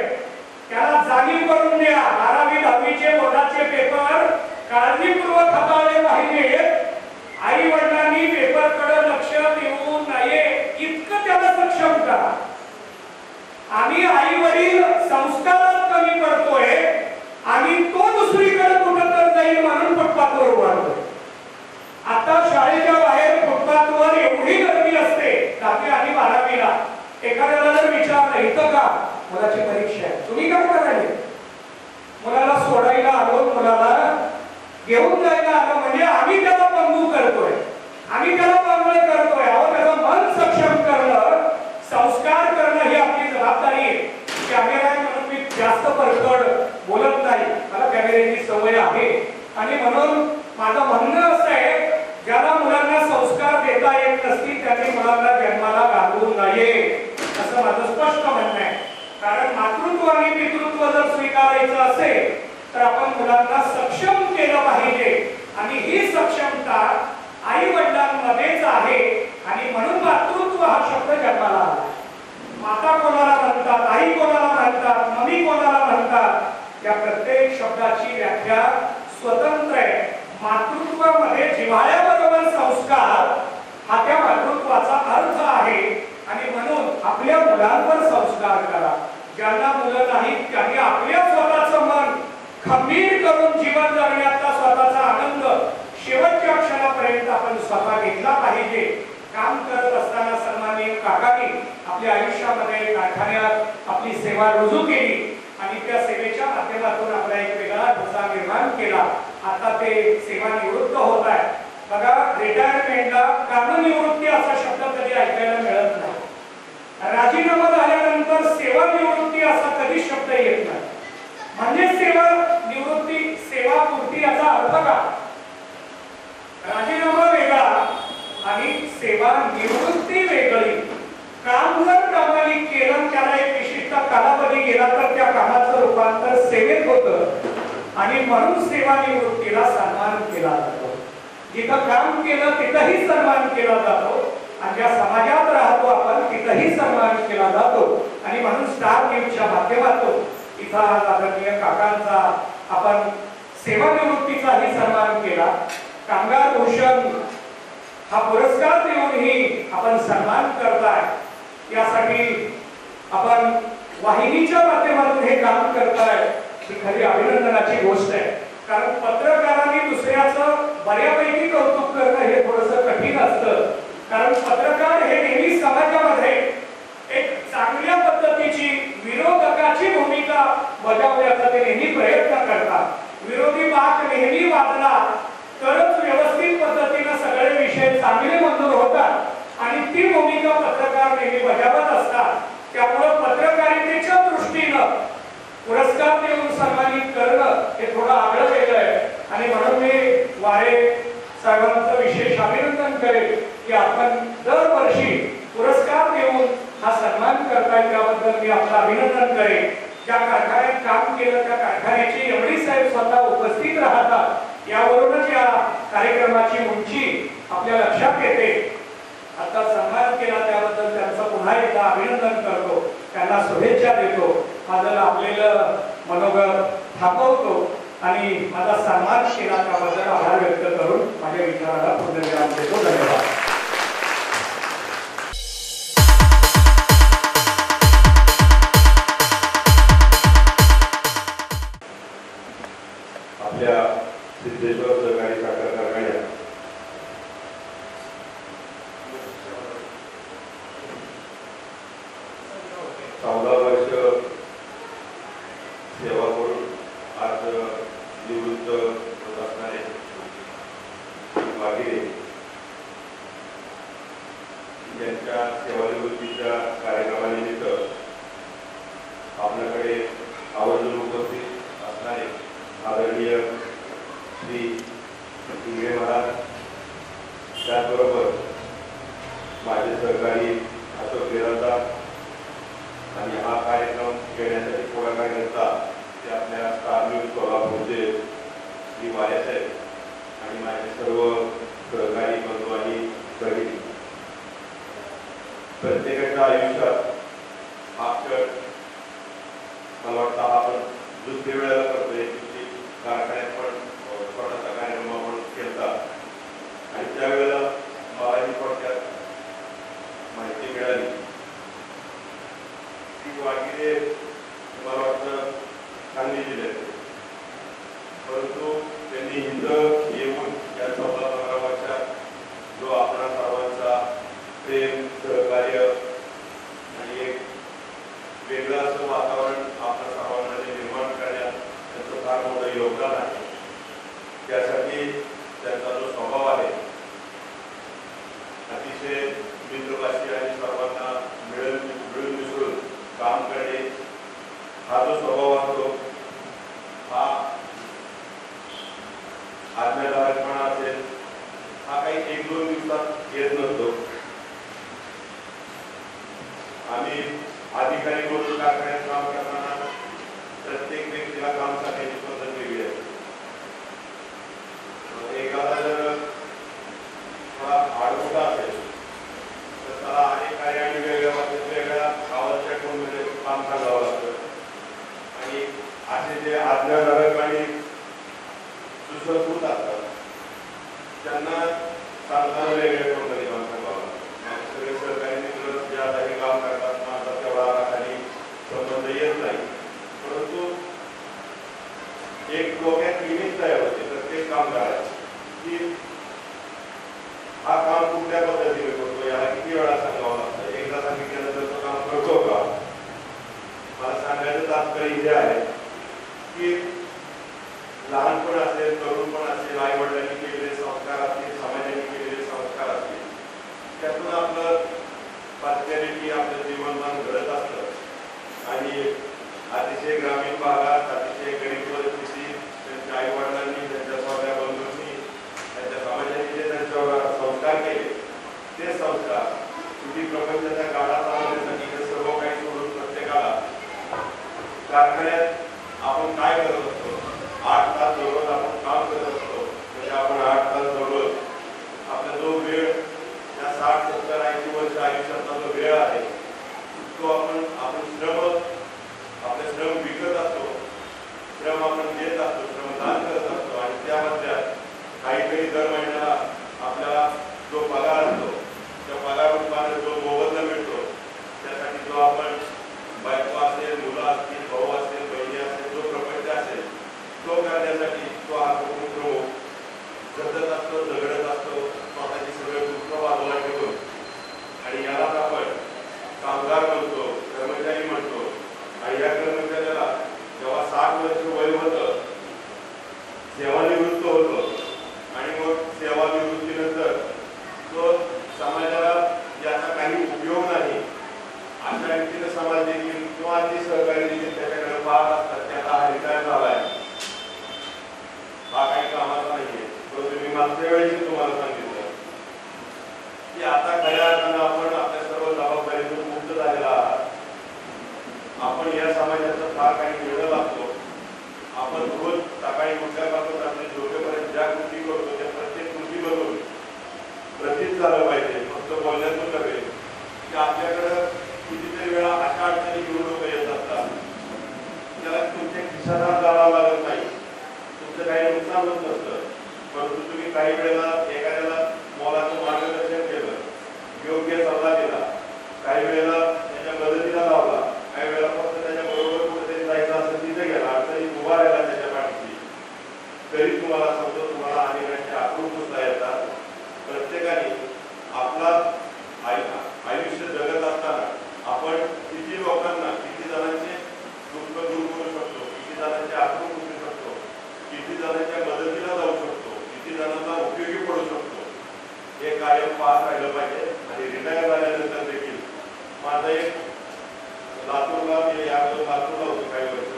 त्याला जाणीव करून द्या. 12वी 10वीचे बोर्डाचे पेपर काळजीपूर्वक हाताळले पाहिजेत. आई वडिलांनी पेपरकडे लक्ष देऊ नये इतकं त्याला सक्षम करा. आम्ही आई वडील संस्कारात कमी पडतोय आणि तो दुसरीकडे कुठं तर जाईल म्हणून फुटपाथवर उभारतोय. आता शाळेच्या बाहेर फुटपाथवर एवढी गर्दी असते 10वी आणि 12वीला. एखाद्याला जर विचारलं इथं का, मुलाची परीक्षा आहे, तुम्ही काय करायचे? मुलाला सोडायला आलो, मुलाला घेऊन जायला आलो म्हणजे आम्ही त्याला पंगू करतोय, आम्ही त्याला पांगळ करतोय. अहो, त्याचं मन सक्षम करणं, संस्कार करणं ही आपली जबाबदारी आहे. कॅमेरा आहे म्हणून मी जास्त परखड बोलत नाही, मला कॅमेऱ्याची सवय आहे. आणि म्हणून माझं म्हणणं असं आहे, ज्याला मुलांना संस्कार देता येत नसतील त्यांनी मुलांना जन्माला घालवू नये असं माझं स्पष्ट म्हणणं आहे. कारण मातृत्व आणि पितृत्व जर स्वीकारायचं असेल तर आपण मुलांना सक्षम केलं पाहिजे. आणि ही सक्षमता आई वडिलांमध्येच आहे. आणि म्हणून मातृत्व हा शब्द जन्माला आला. माता कोणाला म्हणतात, आई कोणाला म्हणतात, मम्मी कोणाला म्हणतात, या प्रत्येक शब्दाची व्याख्या स्वतंत्र आहे. मातृत्वामध्ये जिव्हाळ्याबरोबर संस्कार हा त्या मुलांवर संस्कार करा. ज्यांना मुलं नाहीत त्यांनी आपल्या स्वतःचं मन खंबीर करून जीवन जगण्याचा स्वतःचा आनंद शेवटच्या क्षणापर्यंत आपण स्वतः घेतला पाहिजे. काम करत असताना सन्माननीय काकांनी आपल्या आयुष्यामध्ये कारखान्यात आपली सेवा रुजू केली आणि त्या सेवेच्या माध्यमातून आपला एक वेगळा ठसा निर्माण केला. आता ते सेवानिवृत्त होत आहे. बघा, रिटायरमेंटला कामनिवृत्ती असा शब्द कधी ऐकायला मिळत नाही. राजीनामा झाल्यानंतर सेवानिवृत्ती असा कधी शब्द येत नाही. म्हणजे सेवा निवृत्ती, सेवापूर्ती याचा अर्थ का? राजीनामा वेगळा आणि सेवा निवृत्ती वेगळी. काम जर प्रामाणिक केलं, त्याला एक विशिष्ट कालावधी गेला तर त्या कामाचं रूपांतर सेवेत होतं आणि म्हणून सेवानिवृत्तीला सन्मान केला जातो. जिथं काम केलं तिथंही सन्मान केला जातो आणि ज्या समाजात राहतो आपण तिथंही सन्मान केला जातो. आणि म्हणून स्टार न्यूजच्या माध्यमातून इथं आज आदरणीय काकांचा आपण सेवानिवृत्तीचाही सन्मान केला. कामगार भूषण हा पुरस्कार देऊनही आपण सन्मान करताय. यासाठी आपण वाहिनीच्या माध्यमातून हे काम करताय ही खरी अभिनंदनाची गोष्ट आहे. कारण पत्रकारांनी दुसऱ्याचं बऱ्यापैकी कौतुक करणं हे थोडंसं कठीण असतं. कारण पत्रकार हे नेहमी समाजामध्ये एक चांगल्या पद्धतीची विरोधकाची भूमिका बजावण्याचा ते नेहमी प्रयत्न करतात. विरोधी बात नेहमी वाजला तरच व्यवस्थित पद्धतीने सगळे विषय चांगले मंजूर होतात आणि ती भूमिका पत्रकार नेहमी बजावत असतात. त्यामुळे पत्रकारितेच्या दृष्टीनं पुरस्कार देऊन सन्मानित करणं हे थोडं आगळं वेगळं आहे. आणि म्हणून मी वारे साहेबांचं विशेष अभिनंदन करेन की आपण दरवर्षी पुरस्कार देऊन हा सन्मान करताय. त्याबद्दल मी आपलं अभिनंदन करेन. ज्या कारखान्यात काम केलं त्या कारखान्याची एवढी साहेब स्वतः उपस्थित राहतात. यावरूनच या कार्यक्रमाची उंची आपल्या लक्षात येते. आता सन्मान केला त्याबद्दल त्यांचं पुन्हा एकदा अभिनंदन करतो, त्यांना शुभेच्छा देतो. माझं लाभलेलं मनोगत थांबवतो आणि माझा सन्मान केला त्याबद्दल आभार व्यक्त करून माझ्या विचाराला पूर्णविराम देतो. धन्यवाद. आपल्या सिद्धेश्वर सहकारी साखर कारखान्यात चौदा वर्ष सेवा करून आज निवृत्त होत असणारे वागिरे यांच्या सेवानिवृत्तीच्या कार्यक्रमानिमित्त आपल्याकडे आवर्जून उपस्थित असणारे आदरणीय श्री इंगळे महाराज, त्याचबरोबर माझे सहकारी अशोक बिराजदार आणि हा कार्यक्रम घेण्यासाठी पुढाकार घेतला ते आपल्या स्टार न्यूज कोल्हापूरचे श्री वारेसाहेब आणि माझे सर्व सहकारी बंधू आणि भगिनी. प्रत्येकाच्या आयुष्यात हा क्षण मला वाटतं आपण दुसऱ्या वेळेला करतोय. कारखान्यात पण छोटासा कार्यक्रम आपण केला आणि त्यावेळेला मला ही थोडक्यात माहिती मिळाली की वागिरे मला वाटतं सांगली जिल्ह्यात, परंतु त्यांनी इथं येऊन या 14-15 वर्षात जो आपणा सर्वांचा प्रेम, सहकार्य आणि एक वेगळं असं वातावरण आपल्या सर्वांमध्ये निर्माण करण्यात त्यांचं फार मोठं योगदान आहे. त्यासाठी त्यांचा जो स्वभाव आहे अतिशय मित्रभाषी आणि सर्वांना मिळून मिसळून काम करणे हा जो स्वभाव असतो हा आज्ञाधारकपणा असेल हा काही 1-2 दिवसात येत नसतो. आम्ही अधिकारी म्हणून कारखान्यात काम करताना प्रत्येक व्यक्तीला काम करण्याची पद्धत वेगळी आहे. एखादा जर थोडा आडमुठा असेल तर त्याला अनेक कार्य आणि वेगवेगळ्या गावाच्या टोनमध्ये काम सांगावं लागतं आणि असे जे आज्ञाधारक आणि सुसंस्कृत असतात त्यांना सांगताना वेगवेगळ्या टोनमध्ये काम सांगावं लागतं. सगळे सहकारी मित्र जे आता हे काम करतात माझा तेवढा तरी हे आहे की लहानपण असेल, तरुणपण असेल, आई वडिलांनी केलेले संस्कार असतील, समाजाने केलेले संस्कार असतील, त्यातून आपलं पर्सनॅलिटी, आपलं जीवनमान घडत असतं. आणि अतिशय ग्रामीण भागात, अतिशय गरीब परिस्थिती, त्यांच्या आई वडिलांनी, त्यांच्या स्वतः बंधूंनी, त्यांच्या समाजाने जे त्यांच्यावर संस्कार केले, ते संस्कार शेवटी प्रपंचाच्या काळात आणण्यासाठी हे सर्व काही सोडून प्रत्येकाला कारखान्यात आपण काय करत असतो, 8 तास दररोज आपण काम करत असतो. म्हणजे आपण 8 तास दररोज आपला जो वेळ, या 60, 70, 80 वर्ष आयुष्यातला जो वेळ आहे, तो आपण श्रम, आपले श्रम विकत असतो, श्रम आपण देत असतो, श्रमदान करत असतो. आणि त्यामध्ये काहीतरी दर महिन्याला आपल्याला जो पगार असतो, त्या पगार रूपाने जो मोबदला मिळतो, त्यासाठी जो आपण बायको असेल, मुलं असतील, भाऊ असेल, बहिणी असेल, जो प्रपंच असेल, तो करण्यासाठी तो हा कुटुंब जगत असतो, झगडत असतो, स्वतःची सगळे दुःख बाजूला ठेवून. आणि यालाच आपण कामगार म्हणतो, कर्मचारी म्हणतो. आणि या कर्मचाऱ्याला जेव्हा 60 वर्ष वय होतं, सेवानिवृत्त होतो, आणि मग सेवानिवृत्तीनंतर तो समाजाला याचा काही उपयोग नाही अशा रीतीने समाज देखील किंवा ते सहकारी देखील त्याच्याकडे पाहत असतात. त्याला हा रिटायर झालाय, हा काही कामाचा नाहीये. परंतु मी मागच्या वेळेस तुम्हाला सांगितलं की आता खऱ्या अर्थानं आपण आपल्या सर्व जबाबदारीतून मुक्त झालेला आहात. आपण या समाजाचा फार काही निर्णय लागतो. आपण रोज सकाळी उठल्यापासून रात्री झोपेपर्यंत ज्या कृती करतो, त्या प्रत्येक कृतीमधून प्रतीत झालं पाहिजे, फक्त बोलण्यातून नव्हे. की आपल्याकडं कितीतरी वेळा अशा अडचणी घेऊन लोक येत असतात, त्याला तुमच्या खिशाला जावं लागत नाही, तुमचं काही नुकसान होत नसतं. परंतु तुम्ही काही वेळेला एखाद्याला मोलाचं मार्गदर्शन केलं, योग्य सल्ला दिला, काही वेळेला त्याच्या मदतीला लावला, काही वेळेला फक्त त्याच्या बरोबर कुठेतरी जायचं असेल तिथे गेला, अडचणी उभा राहिला त्याच्या पाठीशी, तरी तुम्हाला समजा तुम्हाला अनेकांचे आक्रोश सुद्धा येतात. प्रत्येकाने आपला आयुष्य जगत असताना आपण किती लोकांना, किती जणांचे दुःख दूर करू शकतो, किती जणांचे आक्रोश उचलू शकतो, किती जणांच्या मदतीला जाऊ शकतो, किती जणांना उपयोगी पडू शकतो, हे कायम पाहत राहिलं पाहिजे. आणि रिटायर झाल्यानंतर देखील माझा एक लातूरला, मी यावर लातूरला होतो काही वर्ष,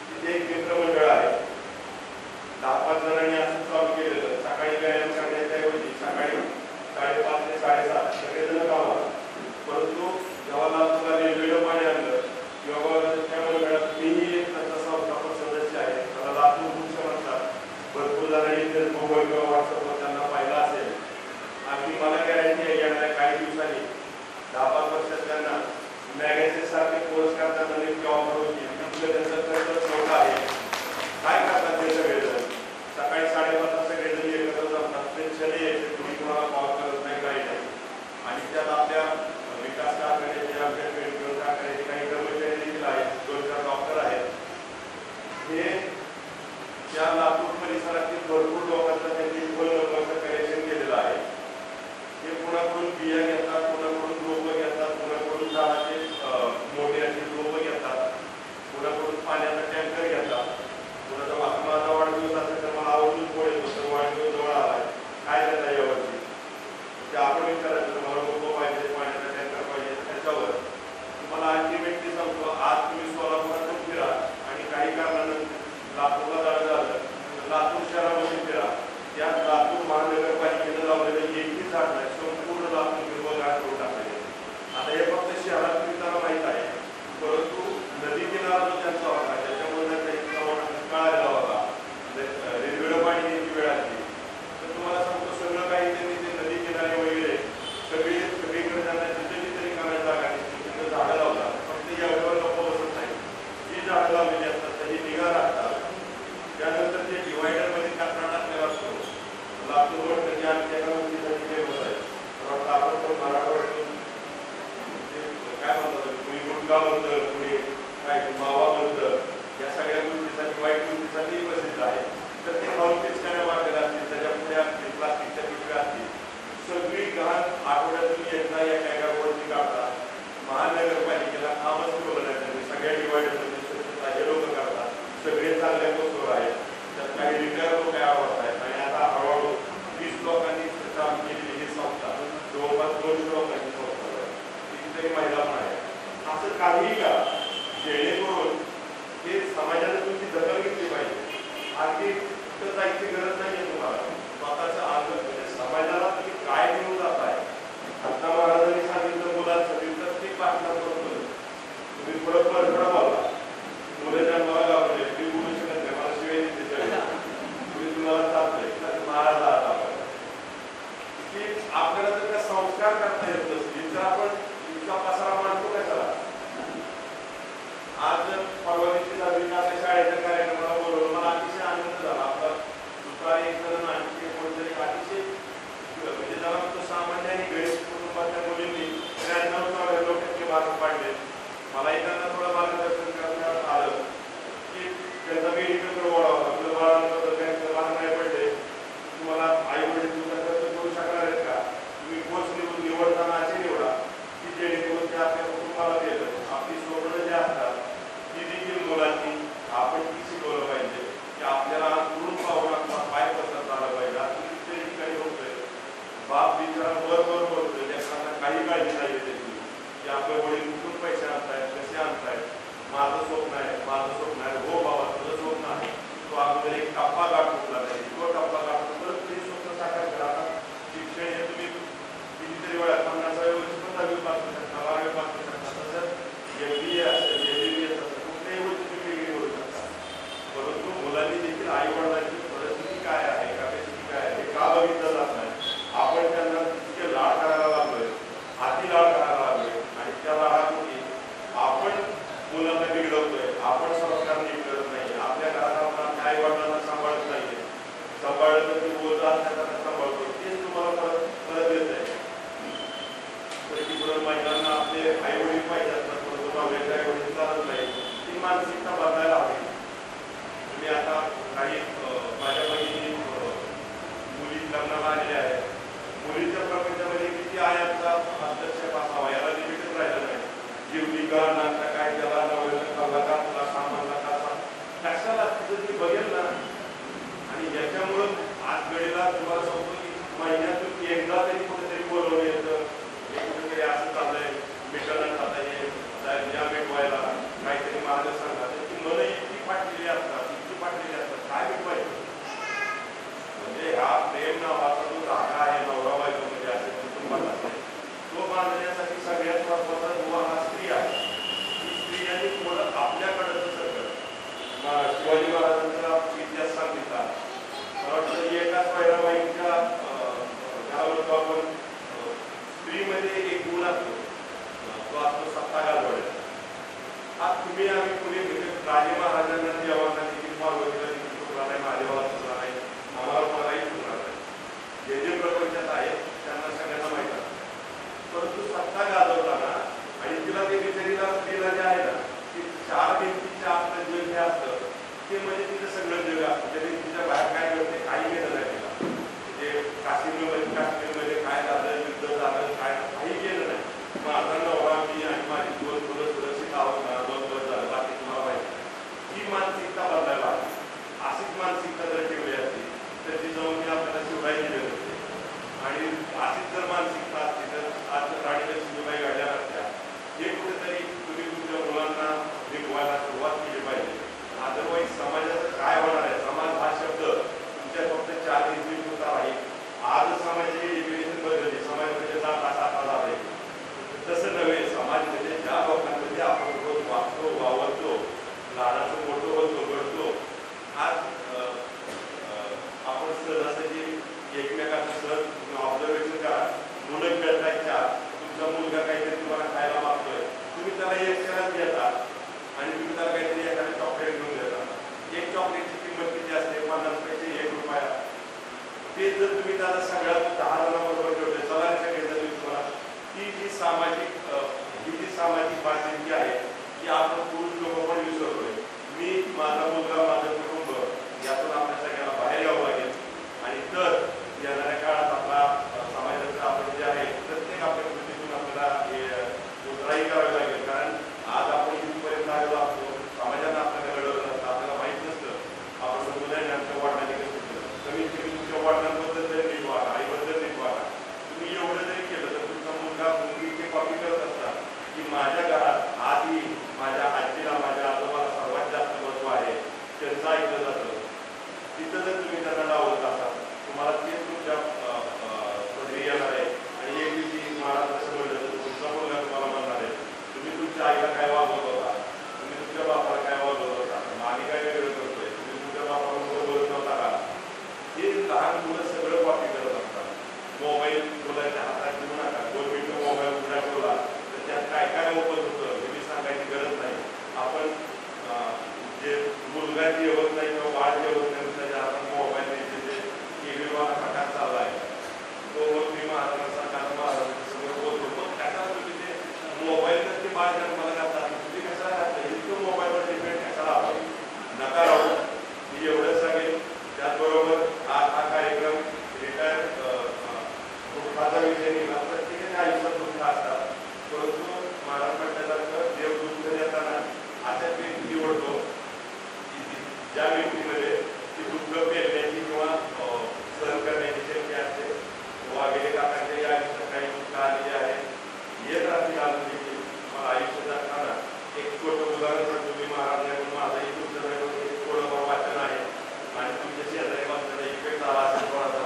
तिथे एक मित्रमंडळ आहे. 10-5 जणांनी असं चालू केलेलं, सकाळी व्यायाम करण्याच्या ऐवजी सकाळी 5:30 ते 7:30 सगळेजण कामाला. परंतु जेव्हा लातूरला रेल्वेनं पाणी आणलं, किंवा त्या मंडळात मीही एक संस्थापक सदस्य आहे, त्याला लातूर वृक्ष म्हणतात. भरपूर जणांनी फेसबुकवर किंवा व्हॉट्सअपवर त्यांना पाहिलं असेल. आणि मला गॅरंटी आहे येणाऱ्या काही दिवसांनी 10-5 वर्षात त्यांना मॅगॅझिन सारखे पुरस्कार त्यांना नेमके ऑफर होतील. तिथलं त्यांचं खर्च छोटा आहे. काय करतात ते सगळेजण? सकाळी 5:30 सगळेजण एकत्र जमतात, पेन्शन यायचे, तुम्ही कोणाला कॉल करत नाही, काही नाही. आणि त्यात आपल्या विकास कारखान्याचे, आमच्या पेट्रोल कारखान्याचे काही कर्मचारी देखील आहेत, 2-4 डॉक्टर आहेत. हे त्या लातूर परिसरातील भरपूर लोकांचा त्यांनी फोन नंबरचं कलेक्शन केलेलं आहे. हे कुणाकडून बिया घेतात, कुणाकडून रोपं घेतात, कुणाकडून झाडाचे मोठे असे रोपं घेतात, कुणाकडून पाण्याचा टँकर घेतात. कुणाचा माझा वाढदिवस असेल तर मला आवर्जून फोन येतो, तर वाढदिवस जवळ आलाय, काय देता यावर्षी, ते आपण विचारायचं, तुम्हाला रोपं पाहिजे, पाण्याचा टँकर पाहिजे. त्याच्यावर तुम्हाला अल्टिमेटली सांगतो, आज तुम्ही सोलापुरातून फिरा आणि काही कारणानंतर लातूरला जाणं झालं तर लातूर शहरामध्ये फिरा, त्या लातूर महानगरपालिकेनं लावलेलं एकही झाड नाही, संपूर्ण लातूर हिरवंगार करून टाकलेले. आता हे फक्त शहरात फिरताना माहीत आहे, परंतु नदी किनारा जो त्यांचा होता, त्याच्यामुळे कळालेला होता, रेल्वेनं पाणी घ्यायची वेळ आली. तर तुम्हाला सांगतो, सगळं काही त्यांनी ते नदी किनारे वगैरे सगळीकडे त्यांना जिथे जिथे रिकाम्या जागा तिथे झाडं लावतात. फक्त यावर लोक बसत नाही, जी झाडं लावलेली असतात त्याची निगा राखतात. त्यानंतर ते डिवायडरमध्ये कचरा टाकलेला असतो. लातूर रोड म्हणजे आमच्या एका गोष्टीसाठी फेमस आहे. आपण पण मराठवाड्यातून काय म्हणतात, कुणी गुटखा म्हणतं, कुणी काय मावा म्हणतं, या सगळ्या गोष्टीसाठी, वाईट गोष्टीसाठी प्रसिद्ध आहे. तर ते खाऊन पिचकाऱ्या मारलेल्या असतील, त्याच्या पुढे असतील, प्लास्टिकच्या पिशव्या असतील, सगळी घाण आठवड्यातून एकदा या कॅगावरती काढतात. महानगरपालिकेला कामच ठेवलं नाही त्यांनी. सगळ्या डिवायडरमध्ये स्वच्छता, हे काहीही करा जेणेकरून हे समाजाने तुमची दखल घेतली पाहिजे. अगदी कुठं जायची गरज नाही आहे तुम्हाला. स्वतःचं अंग म्हणजे समाजाला तुम्ही काय घेऊन जाताय. आता महाराजांनी सांगितलं मुलांसाठी प्रत्येक पाठला बरोबर तुम्ही थोडं बोला. मुलं जन्माला लावले तुम्ही बोलू शकत नाही. मला शिवाय तुम्ही तुम्हाला चालतंय महाराज आहात की आपल्याला जर का संस्कार करता येत नसतील तर आपण इतका पसारा मांडतो कशाला. आज परवा दिवशी आपल्या शाळेच्या कार्यक्रमाला बोलवलं. मला अतिशय आनंद झाला. आपला दुपारी एक जण आणखी कोणतरी अतिशय म्हणजे जरा तो सामान्य आणि गरीब कुटुंबातल्या मुलींनी 93% मार्क पाडले. मला त्यांना थोडं मार्गदर्शन करण्यात आलं की त्यांचा मेडिकल ओढावा आपलं बाळांबद्दल त्यांचं लहान नाही पडले. तुम्हाला आई वडील तुमचा खर्च करू शकणार आहेत का. तुम्ही कोर्स निवडताना असे निवडा की जेणेकरून ते आपल्या कुटुंबाला गेलं. आपली स्वप्न जे असतात ती देखील मुलांनी आपण ती शिकवलं पाहिजे की आपल्याला गुरुन पाहून आपला पाय पसरत आला पाहिजे. आता कितीतरी ठिकाणी होतोय बाप बिचारा वर बोलतोय लेकरांना काही काळजी नाही त्याची की आपले वडील कुठून पैसे आणतायत कसे आणतायत. माझं स्वप्न आहे हो बाबा तुझं स्वप्न आहे. तो अगोदर एक टप्पा गाठ कुठला नाही. तो टप्पा गाठून परत ते स्वप्न साकार करा. शिक्षण हे तुम्ही कितीतरी वेळा 50व्या वर्षी 15वी पास करू शकता 12वी पास करू शकता. तसंच MBA असेल MBBS असेल कुठल्याही वर्षी तुम्ही डिग्री करू शकता. परंतु मुलांनी देखील आई वडिलांची परिस्थिती काय आहे कॅपॅसिटी काय आहे हे का बघितलं जात नाही. आपण त्यांना तितके लाड करायला लागलोय अति लाड करायला लागलोय आणि त्या लाडापोटी आपण मुलांना बिघडवतोय. आपण संस्कार नीट करत नाही. आपल्या घरात आपण आई वडिलांना सांभाळत नाहीये. सांभाळलं तर ती बोलत असल्याचा सांभाळतो तेच तुम्हाला परत येत आहे. पर्टिक्युलर महिलांना आपले आई वडील पाहिजे असतात परंतु नवऱ्याचे आई वडील चालत नाही. ती मानसिकता बदलायला हवी. तुम्ही आता काही माझ्या बहिणी मुली लग्नाला आलेल्या आहेत. मुलीच्या प्रपंचामध्ये किती आयांचा हस्तक्षेप असावा याला लिमिटच राहिलं नाही. जीवली का नाका काय त्याला नवऱ्याचा खाल्ला का तुला सामानला का कशाला तिथं ती बघेल ना. आणि याच्यामुळं आज घडीला तुम्हाला सांगतो की महिन्यातून एकदा तरी कुठेतरी बोलवलं येतं कुठेतरी असं चाललंय मिटलं चाललंय या मिटवायला काहीतरी मार्ग सांगा. त्याची मनं इतकी फाटलेली असतात काय मिटवायचं म्हणजे हा प्रेम नावाचा जो धागा आहे नवरा बायको म्हणजे असे कुटुंबात असेल तो बांधण्यासाठी सगळ्यात महत्वाचा दुवा हा स्त्री आहे. ही स्त्री आणि थोडं आपल्याकडचं सगळं शिवाजी महाराजांचा इतिहास सांगितला. मला वाटतं एकाच पैराबाईंच्या घरावर आपण स्त्रीमध्ये एक गुण असतो तो असतो सत्ता गाजवायचा. आज तुम्ही आम्ही पुणे म्हणजे राजे महाराजांना देवांना देखील पार्वतीला देखील चुकला नाही महादेवाला चुकला नाही आम्हाला कोणालाही चुकणार नाही. जे प्रपंचात आहे त्यांना सगळ्यांना माहीत आहे. परंतु सत्ता गाजवताना आणि तिला ते बिचारीला स्त्रीला जे आहे ना की 4 भिंतीच्या आपलं जग जे असतं ते म्हणजे तिचं सगळं जग असतं. त्याने तिच्या बाहेर काय करते काही केलं नाही तिला. म्हणजे काश्मीरमध्ये काय झालं युद्ध झालं काही केलं नाही. माझा नवरा मी आणि माझी 2 मुलं सुरक्षित आहोत ना 2 दिवस झालं बाकी तुम्हाला माहिती. ही मानसिकता बदलायला हवी. अशीच मानसिकता जर ठेवली असती तर ती जाऊन मी आपल्याला शिवराई दिले होते. आणि अशीच जर मानसिकता असती तर आज राणी लक्ष्मीबाई घडल्या नसत्या. हे कुठेतरी तुम्ही तुमच्या मुलांना शिकवायला सुरुवात केली पाहिजे. अदरवाईज समाजाचं काय होणार आहे. समाज हा शब्द तुमच्या फक्त 4 दिवसापुरता राहील. आज समाजाची एज्युकेशन बदलली. समाज म्हणजे जात असा झाले तसं नव्हे. समाज म्हणजे ज्या लोकांमध्ये आपण रोज वागतो वावरतो लहानाचं मोठं होतो घडतो. आज आपण सहजासहजी एकमेकांचं सहज ऑब्झर्वेशन करा. मुलं खेळतायच्या तुमचा मुलगा काहीतरी तुम्हाला खायला मागतोय तुम्ही त्याला एक शेअरच घेता आणि तुम्ही त्याला काहीतरी एखादं चॉकलेट घेऊन देता. एक चॉकलेटची किंमत किती असते 50 पैसे 1 रुपया. ते जर तुम्ही त्याला सगळ्या 10 जणांबरोबर ठेवले चला तुम्हाला ती जी सामाजिक बांधिलकी आहे की आपण पुरुष लोक पण विसरतोय. मी माझा मुलगा माझं कुटुंब यातून आपल्या सगळ्यांना बाहेर यावं लागेल. आणि तर येणाऱ्या काळात आपला समाजाचं आपण जे आहे प्रत्येक आपल्या कृतीतून आपल्याला उतराई करावी लागेल. कारण आज आपण इथपर्यंत आलेलो असतो समाजानं आपल्याला घडवलं नसतं आपल्याला माहीत नसतं. आपण मुलांनी आमच्या वडिलांनी कसं केलं. कमीत कमी तुमच्या वडिलांबद्दल तरी नीट वागा आईबद्दल नीट वागा. तुम्ही एवढं जरी केलं तर तुमचा मुलगा मुलगी जे कॉपी करत असतात की माझ्या घरात आज आधी माझ्या आजीला माझ्या आजोबाला सर्वात जास्त महत्व आहे त्यांचं ऐकलं जातं. तिथं जर तुम्ही त्यांना डावलत असाल तुम्हाला तेच तुमच्या पदरी येणार आहे. आणि एक दिवशी महाराज असं म्हणलं तर तुमचा मुलगा तुम्हाला म्हणणार आहे तुम्ही तुमच्या आईला काय वागवत होता, तुम्ही तुमच्या बापाला काय वागवत होता, आम्ही काय वेगळं करतोय, तुम्ही तुमच्या बापाला बोलत नव्हता का. हे लहान मुलं सगळं कॉपी करत असतात. मोबाईल मुलाच्या हातात घेऊ नका. 2 मिनिटं मोबाईल उघडा ठेवला तर त्यात काय काय ओपन होतं हे मी सांगायची गरज नाही. आपण जे मुलगा जेवत नाही किंवा बाळ जेवत नाही त्याच्या हातात मोबाईल द्यायचे जे टीव्हीवाला प्रकार चालला आहे तो मग मी महाराजांचा महाराजांच्या समोर बोलतो. मग त्याचा तुम्ही ते मोबाईलच ते बाळ जन्माला घालतात तुम्ही कशाला घातलं इतकं मोबाईलवर डिपेंड कशाला आपण नका राहू. मी एवढं सांगेन. त्याचबरोबर हा कार्यक्रम रिटायर दुःखाचा विषय निघाला. प्रत्येकाच्या आयुष्यात दुःख असतात परंतु महाराज म्हटल्यासारखं देव दुःख देताना अशाच व्यक्ती निवडतो ज्या व्यक्तीमध्ये ती दुःख पेलण्याची किंवा सहन करण्याची शक्ती असते. वाघेले काकांच्या या आयुष्यात काही दुःख आलेली आहे. येत राहतील अजून देखील मला आयुष्य जगताना एक छोटं उदाहरण सांगतो. मी महाराज माझं एक थोडंफार वाचन आहे आणि तुमच्या शेजारी वाचनाचा इफेक्ट आला असेल थोडासा.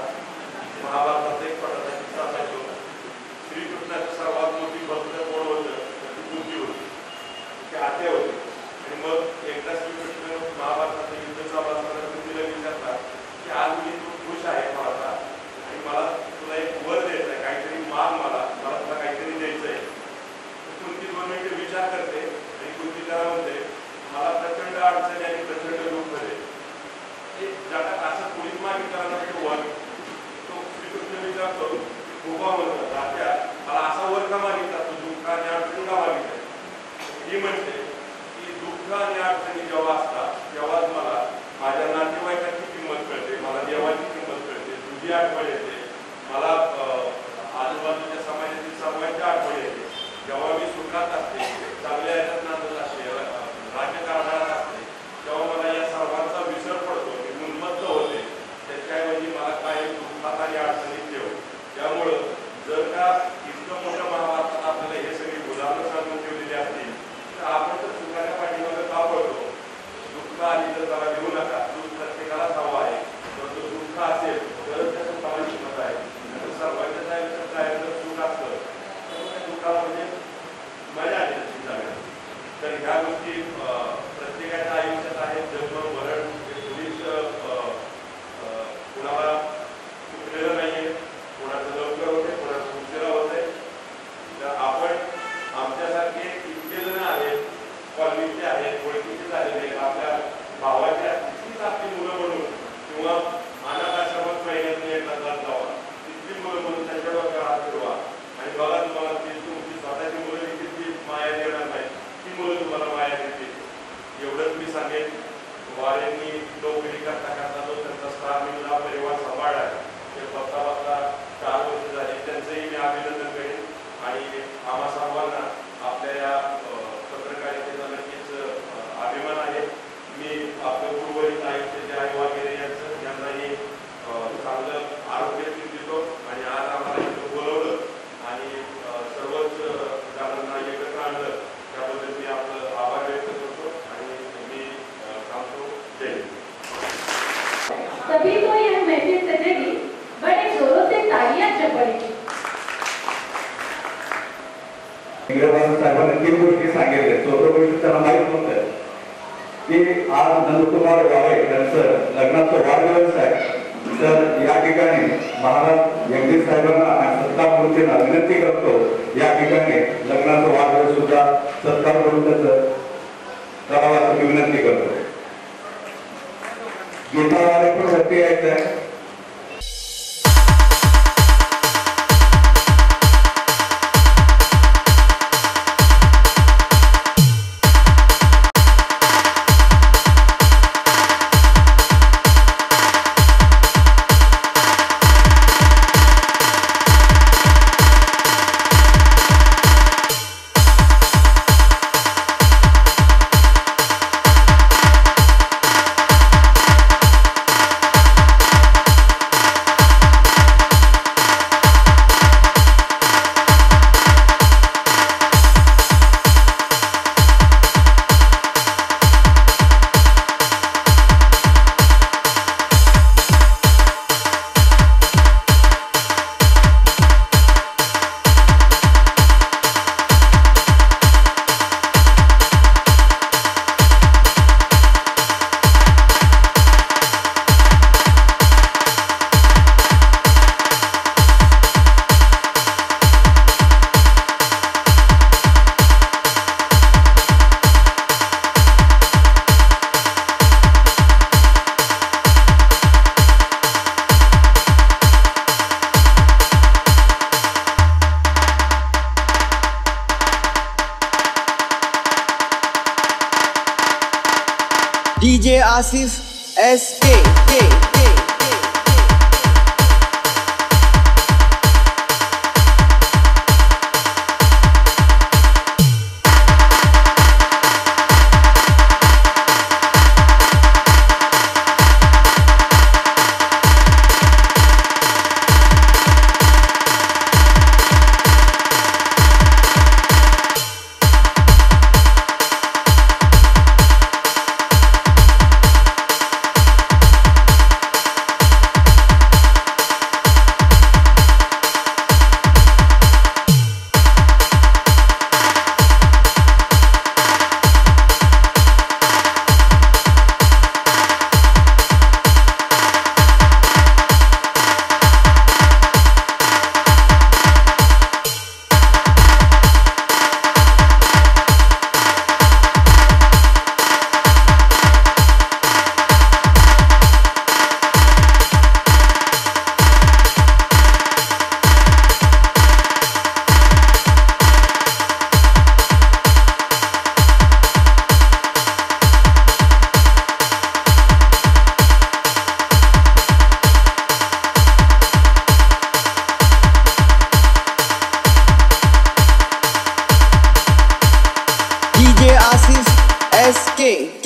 महाभारताचा एक छोटासा किस्सा सांगतो. श्रीकृष्णाची सर्वात मोठी भक्त कोण होतं तर ती बुद्धी होती, ते आते होते. आणि मग एकदा श्रीकृष्ण महाभारताचं युद्ध चालू असताना बुद्धीला विचारतात की आज मी तू खुश आहे थोडासा आणि मला तुला एक वर द्यायचं आहे, काहीतरी माग मला तुला काहीतरी द्यायचं आहे. कुंती 2 मिनिटं विचार करते आणि कुंती त्याला म्हणते मला प्रचंड अडचणी आणि प्रचंड दुःख दे. ज्याला असं पोलीस मागितला वर तो श्रीकृष्ण विचारतो उभा म्हणतो राजा मला असा वर का मागितला तू दुःख आणि अडचणी का मागितल्या. ही म्हणते की दुःख आणि अडचणी जेव्हा असतात तेव्हाच मला माझ्या नातेवाईकांची किंमत कळते, मला देवाची किंमत कळते, तुझी आठवण येते, मला आजूबाजूच्या समाजातील सर्वांची आठवण येते. जेव्हा मी सुखात असते चांगल्या याच्यात नांदत असते राज्यकारणात असते तेव्हा मला या सर्वांचा विसर पडतो, मी उन्मत्त होते. त्याच्याऐवजी मला काही दुःखात आणि अडचणीत ठेव. त्यामुळं जर का इतकं मोठं महाभारतात आपल्याला हे सगळी उदाहरणं सांगून ठेवलेली असतील तर आपण तर सुखाच्या पाठीमागे का पडतो. दुःख आली तर त्याला घेऊ नका. दुःख प्रत्येकालाच हवं आहे परंतु दुःख असेल तरच त्या सुखाला किंमत आहे. सर्वांच्याच आयुष्यात काय जर सुख असतं तर त्या दुःखाला म्हणजे मजा आली असते. तर ह्या गोष्टी प्रत्येकाच्या आयुष्यात आहेत. जन्म मरण पोलीस कुणाला चुकलेलं नाहीये, कोणाचं लवकर होते, कोणाचं उशिरा होते. तर आपण आमच्यासारखे इतके जण आहेत, कॉलनीचे आहेत, ओळखीचे झालेले आहेत, आपल्या भावाच्या तिथलीच आपली मुलं म्हणून किंवा अनाथ आश्रमात महिन्यातून एकदा जात जावा तिथली मुलं म्हणून त्यांच्या डोक्यावर हात फिरवा आणि बघा तुम्हाला ती तुमची स्वतःची मुलं देखील ती माया देणार नाही, ती मुलं तुम्हाला माया देतील. एवढंच मी सांगेन. वाऱ्यांनी नोकरी करता करता जो त्यांचा स्थानिकला परिवार सांभाळला ते बघता बघता 4 वर्ष झाले. त्यांचंही मी अभिनंदन करेन आणि आम्हा सर्वांना आपल्या या पत्रकारितेचा नक्कीच अभिमान आहे. मी आपलं उर्वरित आयुष्य जे आहे वगैरे यांनाही चांगलं आरोग्य देतो आणि आज आम्हाला इथं बोलवलं आणि सर्वच जणांना एकत्र आणलं त्याबद्दल मी आपलं आभार व्यक्त करतो आणि मी सांगतो जय हिंद. तभी तो यह महफिल सजेगी, बड़े जोरों से तालियां चपड़ेगी. इंग्रजांनी साहेबांना 3 गोष्टी सांगितल्या. 4थी गोष्ट त्यांना माहीत नव्हतं की आज नंदकुमार वाळे यांचं लग्नाचा वाढदिवस आहे. तर या ठिकाणी महाराज जगदीश साहेबांना आणि सत्तामूर्तींना विनंती करतो या ठिकाणी लग्नाचा वाढदिवस सुद्धा सत्कार करून त्याचं करावासाठी विनंती करतो. गीतावाले पण वरती यायचं आहे. DJ Asif SK. DJ Asif SK.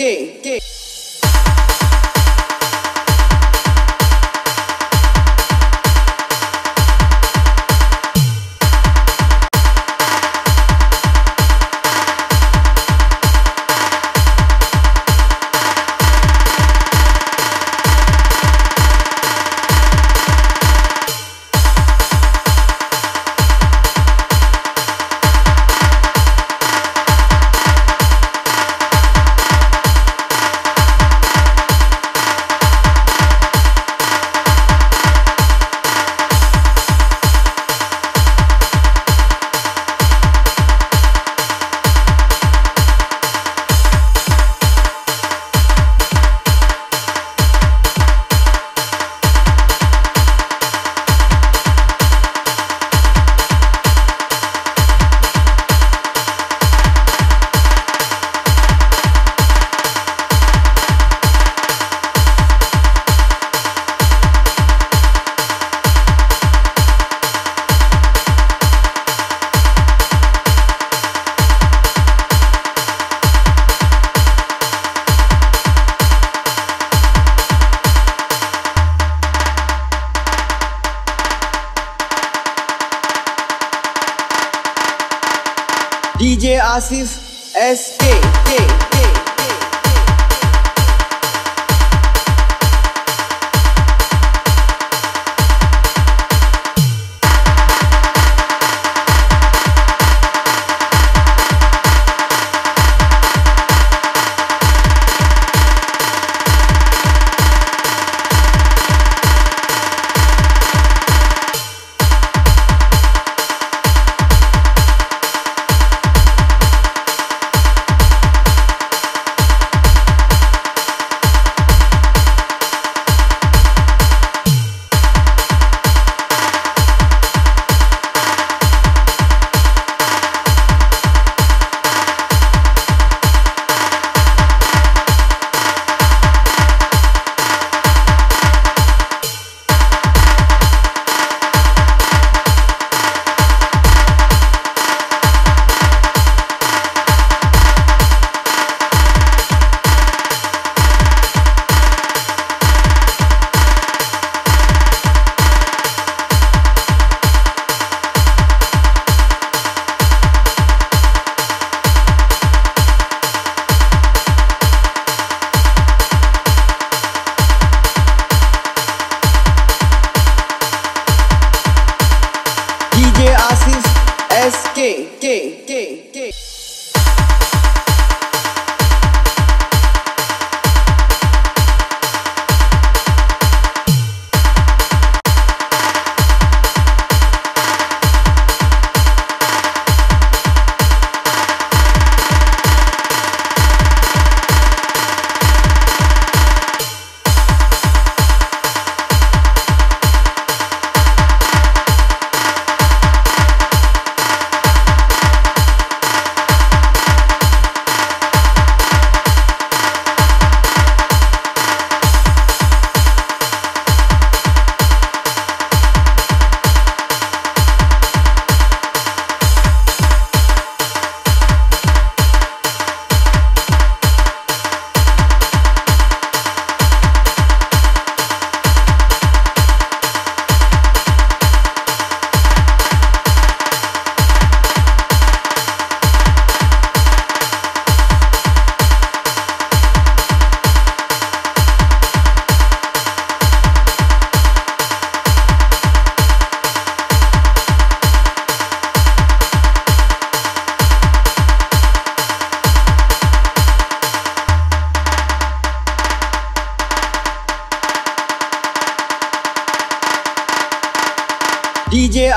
DJ Asif SK.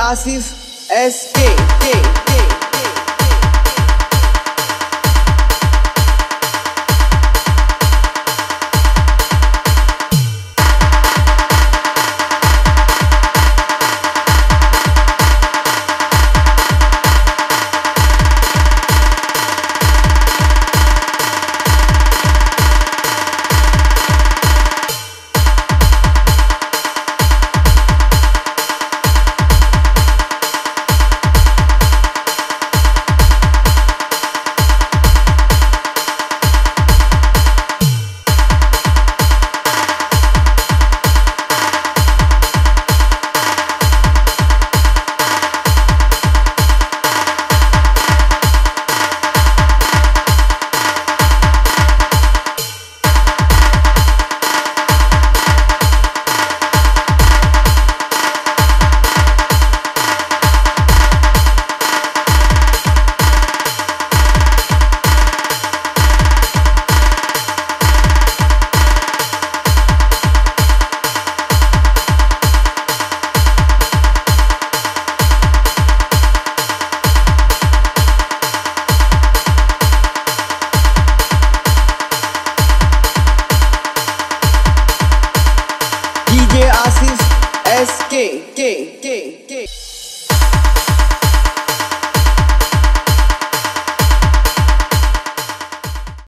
Asif SK